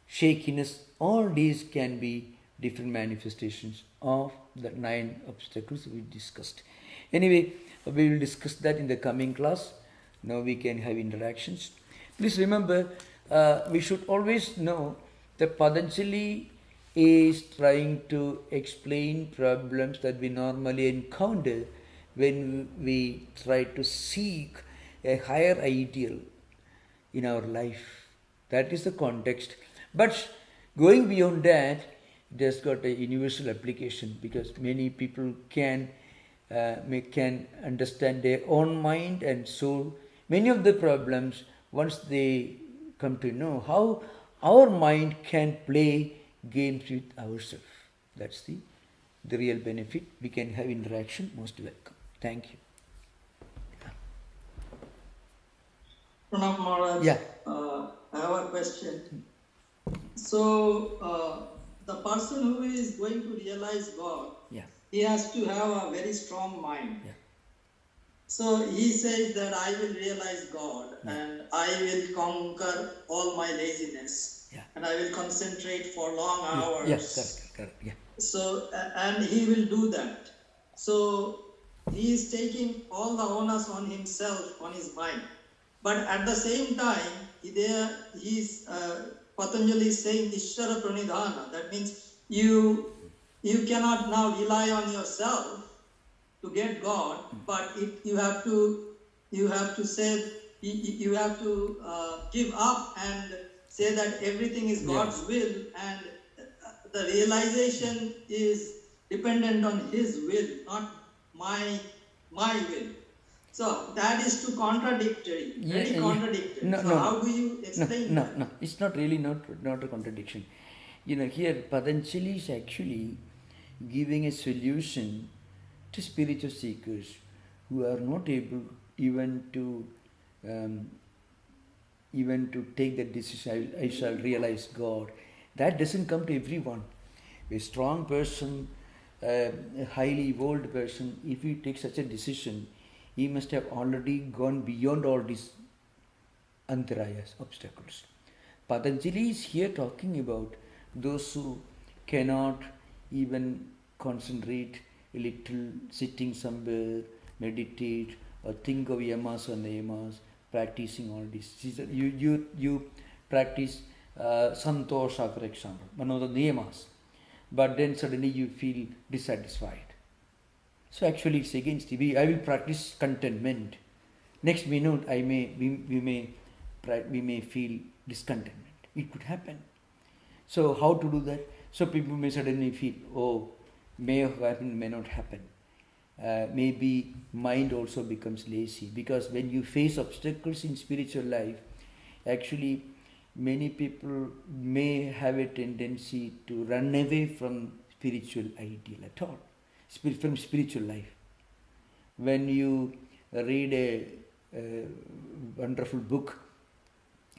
shakiness, all these can be different manifestations of the 9 obstacles we discussed. Anyway, we will discuss that in the coming class. Now we can have interactions. Please remember, we should always know that Patanjali is trying to explain problems that we normally encounter when we try to seek a higher ideal in our life. That is the context. But going beyond that, it has got a universal application, because many people can understand their own mind and soul. Many of the problems, once they come to know how our mind can play games with ourselves, that's the real benefit. We can have interaction. Most welcome. Thank you. Pranam Maharaj, Yeah. I have a question. So, the person who is going to realize God, Yeah. he has to have a very strong mind. Yeah. So he says that I will realize God and I will conquer all my laziness, and I will concentrate for long hours. Yes, correct. Yeah. So, and he will do that. So, he is taking all the onus on himself, on his mind. But at the same time, Patanjali is saying Ishvara Pranidhana. That means you cannot now rely on yourself to get God, but you have to say, you have to give up and say that everything is God's will, and the realization is dependent on His will, not my will. So that is too contradictory, very contradictory. How do you explain that? No, it's not really not a contradiction. Here Patanjali is actually giving a solution to spiritual seekers who are not able even to take that decision, I shall realize God. That doesn't come to everyone. A strong person, a highly evolved person, if he takes such a decision, he must have already gone beyond all these anthrayas, obstacles. Patanjali is here talking about those who cannot even concentrate a little, sitting somewhere, meditate, or think of yamas or niyamas, practicing all this. You practice santosha, for example, one of the niyamas, but then suddenly you feel dissatisfied. So actually it's against it. I will practice contentment. Next minute we may feel discontentment. It could happen. So how to do that? So people may suddenly feel, oh, may have happened, may not happen. Maybe mind also becomes lazy, because when you face obstacles in spiritual life, actually many people may have a tendency to run away from spiritual ideal at all, from spiritual life. When you read a wonderful book,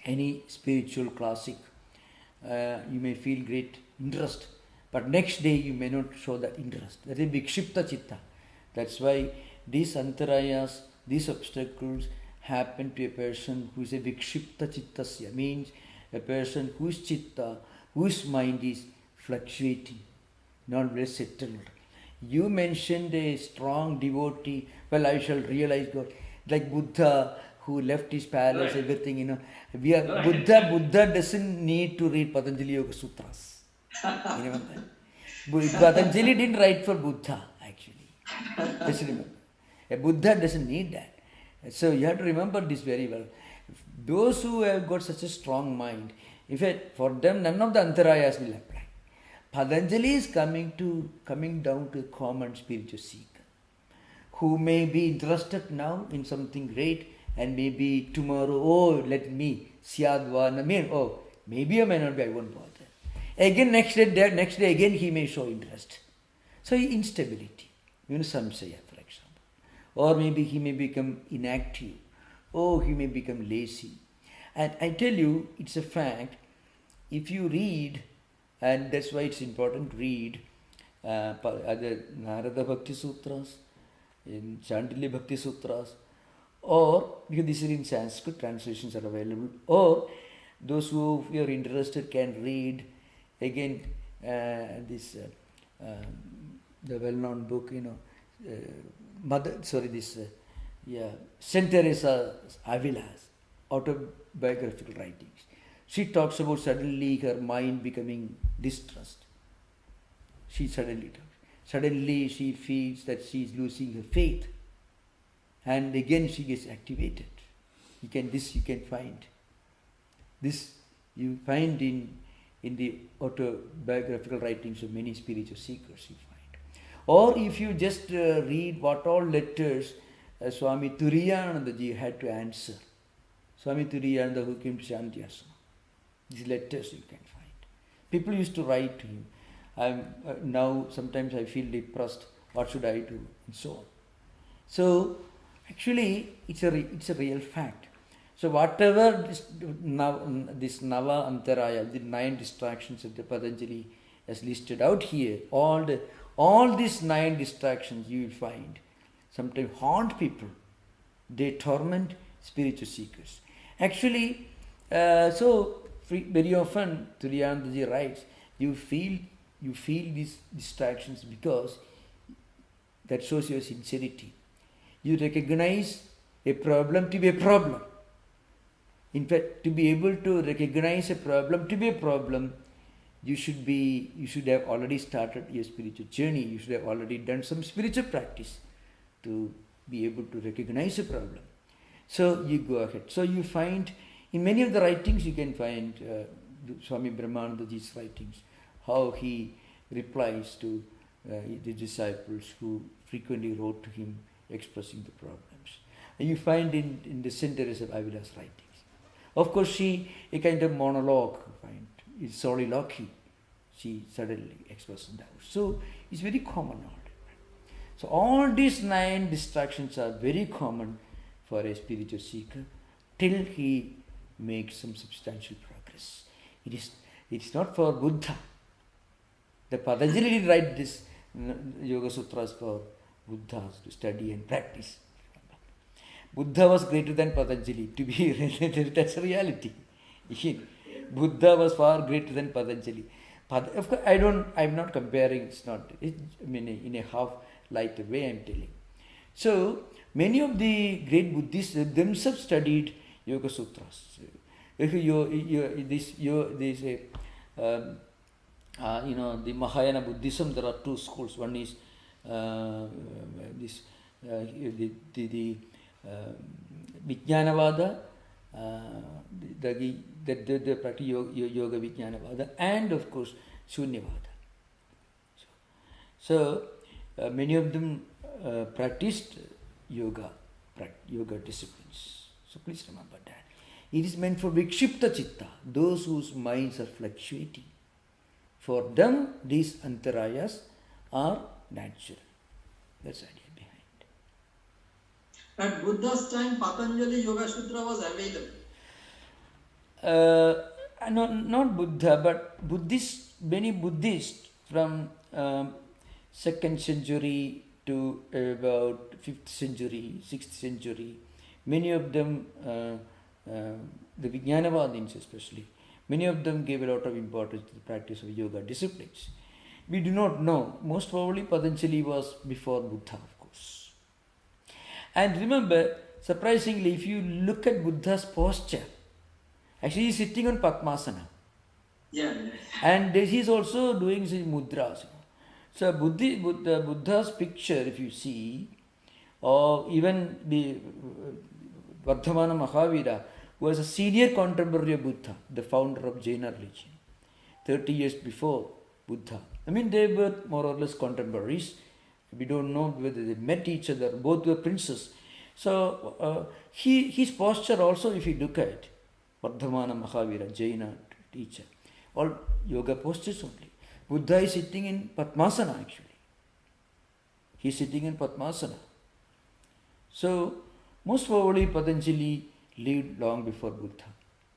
any spiritual classic, you may feel great interest, but next day you may not show that interest. That is vikshipta chitta. That's why these antharayas, these obstacles happen to a person who is a vikshipta chittasya, means a person whose chitta, whose mind is fluctuating, not very settled. You mentioned a strong devotee, well, I shall realize God, like Buddha, who left his palace, right, everything, right. Buddha doesn't need to read Patanjali Yoga Sutras. Patanjali didn't write for Buddha, actually. Just remember. A Buddha doesn't need that. So you have to remember this very well. Those who have got such a strong mind, in fact, for them none of the antharayas will apply. Patanjali is coming down to a common spiritual seeker who may be interested now in something great, and maybe tomorrow, oh, let me, syadva, oh, maybe or may not be, I won't bother. Again, next day again he may show interest. So instability, samsaya, for example. Or maybe he may become inactive. Oh, he may become lazy. And I tell you, it's a fact, if you read, and that's why it's important to read other Narada Bhakti Sutras, in Chandali Bhakti Sutras, or because this is in Sanskrit, translations are available, or those who are interested can read again this the well-known book, Saint Teresa Avila's autobiographical writings. She talks about suddenly her mind becoming distrust. Suddenly she feels that she is losing her faith, and again she gets activated. You can find this. You find in the autobiographical writings of many spiritual seekers. You find, or if you just read what all letters Swami Turiyananda ji had to answer. Swami Turiyananda, who came to Shanti Asana. These letters you can find. People used to write to him. Now sometimes I feel depressed. What should I do? And so on. So actually, it's a real fact. So whatever this Nava Antharaya, the 9 distractions that the Patanjali has listed out here, all these 9 distractions you will find sometimes haunt people. They torment spiritual seekers. Actually, so very often Turiyananda writes, you feel these distractions because That shows your sincerity. You recognize a problem to be a problem. In fact, to be able to recognize a problem to be a problem, you should have already started your spiritual journey. You should have already done some spiritual practice to be able to recognize a problem. So you go ahead. So you find in many of the writings, you can find Swami Brahmanandaji's writings, how he replies to the disciples who frequently wrote to him expressing the problems. And you find in the Saint Teresa of Avila's writings. Of course, a kind of monologue, it's soliloquy, she suddenly expresses doubt. So it's very common nowadays. So all these 9 distractions are very common for a spiritual seeker till he makes some substantial progress. It's not for Buddha. The Patanjali did write this Yoga Sutras for Buddhas to study and practice. Buddha was greater than Patanjali, to be that's a reality. Buddha was far greater than Patanjali. Of course, I'm not comparing, in a half light way I'm telling. So, many of the great Buddhists themselves studied Yoga Sutras. The Mahayana Buddhism, there are 2 schools. One is the Vijnanavada, the practice Yoga Vijnanavada, and of course Shunyavada. So many of them practiced yoga disciplines. So please remember that. It is meant for Vikshipta Chitta, those whose minds are fluctuating. For them, these Anthrayas are natural. That's the idea behind. At Buddha's time, Patanjali Yoga Sutra was available. Not Buddha, but many Buddhists from 2nd century to about 5th century, 6th century, many of them, the Vijnanavadins especially, many of them gave a lot of importance to the practice of yoga disciplines. We do not know. Most probably Patanjali was before Buddha, of course. And remember, surprisingly, if you look at Buddha's posture, actually he is sitting on Padmasana. Yeah. And he is also doing his mudras. So Buddha's picture, if you see, or even the Vardhamana Mahavira, who was a senior contemporary of Buddha, the founder of Jaina religion, 30 years before Buddha. They were more or less contemporaries. We don't know whether they met each other. Both were princes. So his posture also, if you look at Vardhamana Mahavira, Jaina teacher, all yoga postures only. Buddha is sitting in Padmasana actually. He is sitting in Padmasana. So most probably Patanjali lived long before Buddha.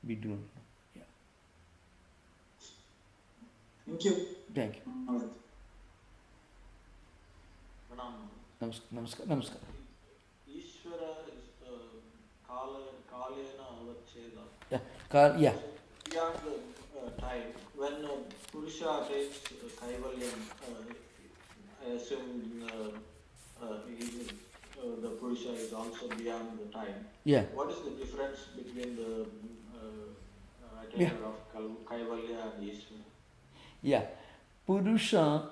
We do not know. Yeah. Thank you. Thank you. All right. Namaskar. Ishvara is Kalena Avacheda. Yeah. Beyond the time, when Purusha attains Kaivalyam, I assume the Purusha is also beyond the time. Yeah. What is the difference between the attainer of Kaivalya and Ishvara? Yeah. Purusha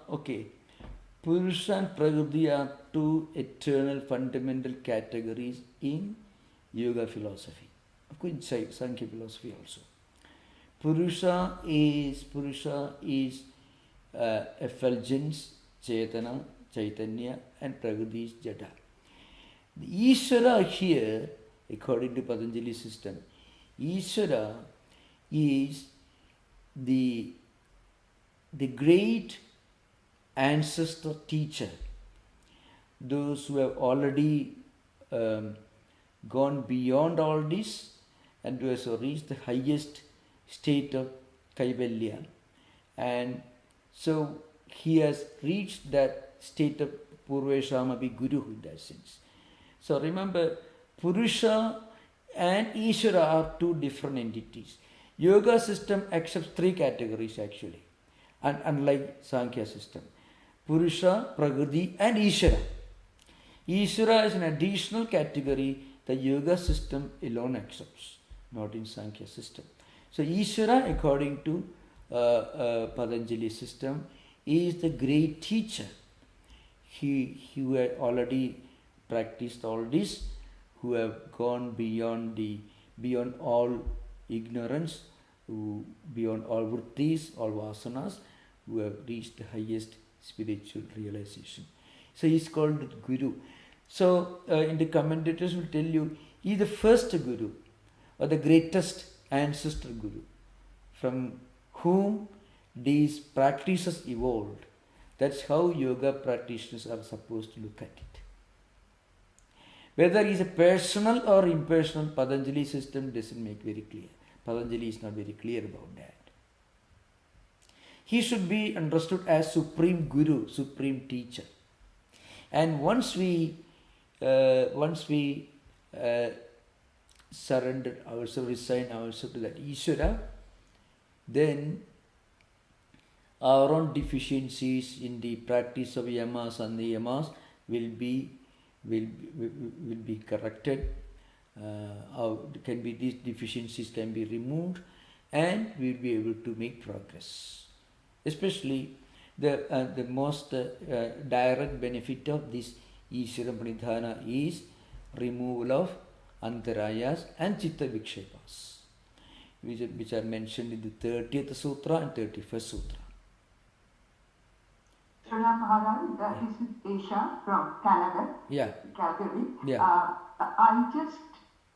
and Prakriti are 2 eternal fundamental categories in yoga philosophy. Of course, in Sankhya philosophy also. Purusha is effulgence, Chetana, Chaitanya, and Prakriti is Jada. The Ishvara here, according to Patanjali's system, Ishvara is the great ancestor teacher, those who have already gone beyond all this and who has reached the highest state of Kaivalya. And so he has reached that state of Purveshamapi Guru in that sense. So remember, Purusha and Ishvara are 2 different entities. Yoga system accepts 3 categories actually, and unlike Sankhya system. Purusha, Prakriti and Ishvara. Ishvara is an additional category the yoga system alone accepts, not in Sankhya system. So Ishvara, according to Patanjali system, is the great teacher. He who had already practiced all this, who have gone beyond all ignorance, beyond all vrittis, all vasanas, who have reached the highest spiritual realization. So he is called Guru. So in the commentators will tell you, he is the first Guru or the greatest ancestor Guru from whom these practices evolved. That's how yoga practitioners are supposed to look at it. Whether it's a personal or impersonal, Patanjali system doesn't make very clear. Patanjali is not very clear about that. He should be understood as supreme guru, supreme teacher. And once we surrender ourselves, resign ourselves to that Ishvara, then our own deficiencies in the practice of yamas and niyamas will be corrected. These deficiencies can be removed, and we will be able to make progress. Especially the most direct benefit of this Ishvara Pranidhana is removal of Anthrayas and Chitta Vikshepas, which are mentioned in the 30th Sutra and 31st Sutra. Pranam Maharaj, this is Asia from Canada, Calgary. I just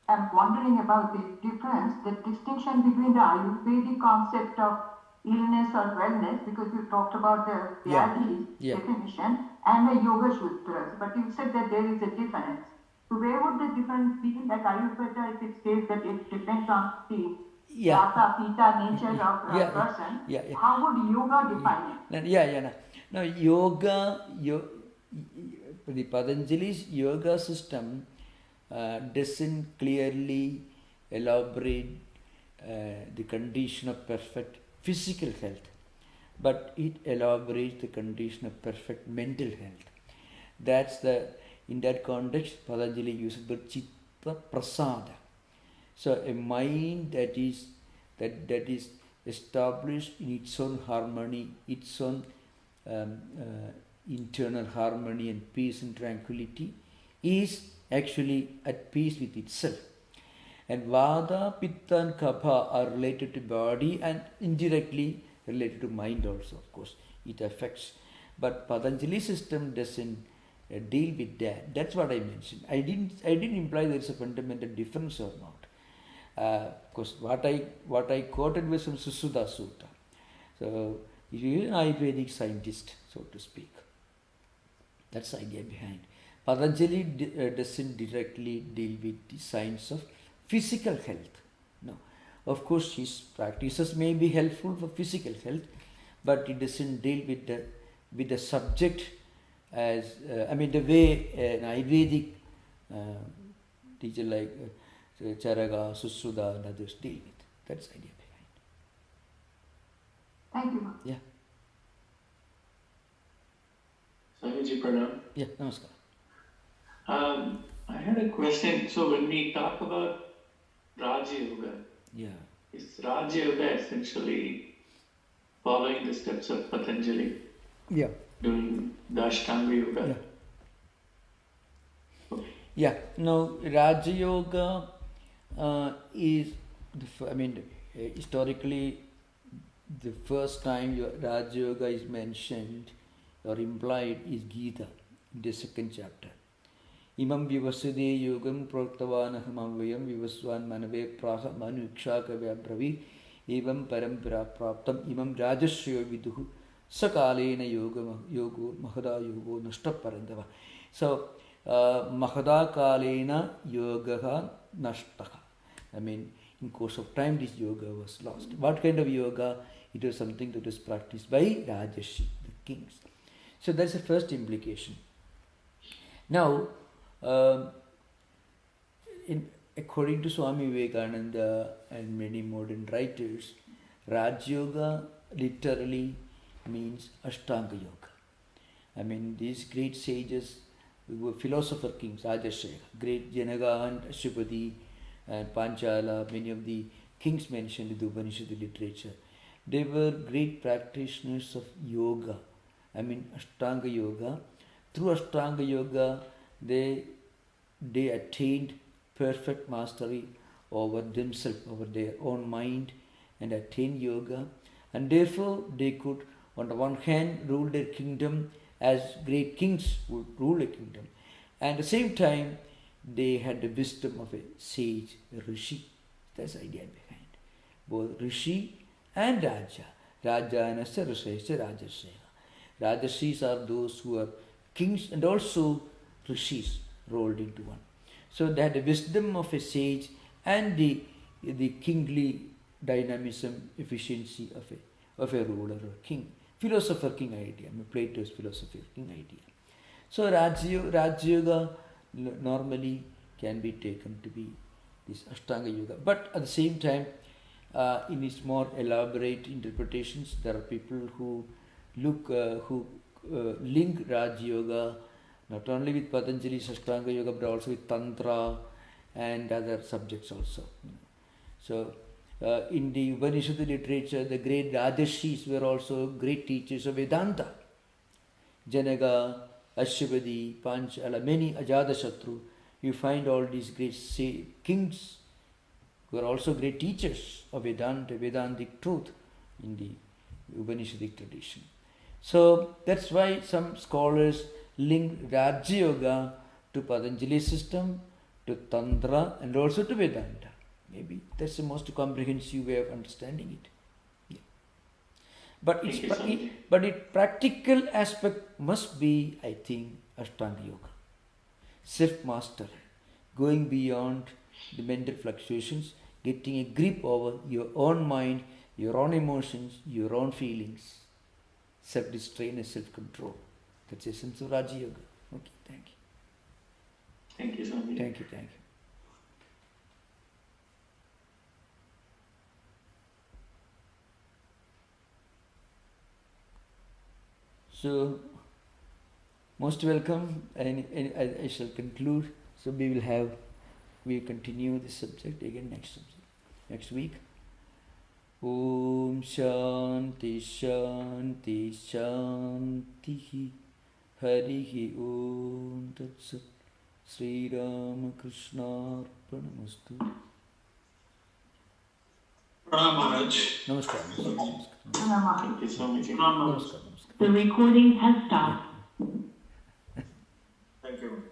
am wondering about the difference, the distinction between the Ayurvedic concept of illness or wellness, because you talked about the Vyadhi definition, and the Yoga Sutras, but you said that there is a difference. So where would the difference be that Ayurveda, if it says that it depends on the Vata, Pitta nature of a person, how would Yoga define it? Now yoga, the Patanjali's yoga system doesn't clearly elaborate the condition of perfect physical health, but it elaborates the condition of perfect mental health. In that context, Patanjali uses the Chitta Prasada. So a mind that is established in its own harmony, its own internal harmony and peace and tranquility, is actually at peace with itself. And Vata, Pitta and Kapha are related to body and indirectly related to mind also, of course. It affects. But Patanjali system doesn't deal with that. That's what I mentioned. I didn't imply there is a fundamental difference or not. Of course, what I quoted was from Susuddha Sutta. So he is an Ayurvedic scientist, so to speak. That's the idea behind. Patanjali doesn't directly deal with the science of physical health. No. Of course, his practices may be helpful for physical health, but it doesn't deal with the subject as, the way an Ayurvedic teacher like Charaka, Susuddha and others deal with. That's the idea behind. Thank you. Yeah. Swamiji Pranam. Yeah, namaskar. I had a question. So when we talk about Raja Yoga, is Raja Yoga essentially following the steps of Patanjali? Doing the Ashtanga Yoga? Now Raja Yoga is, historically, the first time Raja Yoga is mentioned or implied is Gita, in the second chapter. Imam vivasade yogam proktavanaham avayam vivaswan manave praha manukshakavya bravi evam parampara praptam imam rajasya viduhu sakalena yogo mahada yogo nashta parandava. So mahada kalena yogaha nashtaha. In course of time this yoga was lost. What kind of yoga? It was something that was practiced by Rajashi, the kings. So that's the first implication. Now, according to Swami Vivekananda and many modern writers, Raj Yoga literally means Ashtanga Yoga. These great sages philosopher kings, Ajashaya, great Janaga and Ashupati and Panchala, many of the kings mentioned in the Upanishad literature. They were great practitioners of yoga, Ashtanga yoga. Through Ashtanga yoga, they attained perfect mastery over themselves, over their own mind, and attained yoga. And therefore, they could, on the one hand, rule their kingdom as great kings would rule a kingdom. And at the same time, they had the wisdom of a sage, a rishi. That's the idea behind. Both rishi and Raja. Rajanasya Rishesya Rajasya. Rajashis are those who are kings and also rishis rolled into one. So they had the wisdom of a sage and the kingly dynamism, efficiency of a ruler or king. Philosopher king idea, Plato's philosopher king idea. So Raj Yoga normally can be taken to be this Ashtanga Yoga. But at the same time, in its more elaborate interpretations, there are people who link Raj Yoga not only with Patanjali's Ashtanga Yoga but also with Tantra and other subjects also. So in the Upanishad literature, the great Rajarshis were also great teachers of Vedanta. Janaga, Ashwadi, Panchala, many Ajatashatru. You find all these great kings who are also great teachers of Vedanta, Vedantic truth in the Upanishadic tradition. So that's why some scholars link Raja Yoga to Patanjali system, to Tantra, and also to Vedanta. Maybe that's the most comprehensive way of understanding it. Yeah. But its practical aspect must be, I think, Ashtanga Yoga. Self-mastery, going beyond the mental fluctuations, getting a grip over your own mind, your own emotions, your own feelings, self-restraint and self-control. That's the essence of Raja Yoga. Okay, thank you. Thank you, Swami. Thank you. So, most welcome, and I shall conclude. So we'll continue this subject again next week. Om Shanti Shanti Shanti Harihi Om Tat Sat Sri Ramakrishna Arpanamastu. Pranam Maharaj. Namaskar. Thank you, Swamiji. The recording has stopped. Thank you.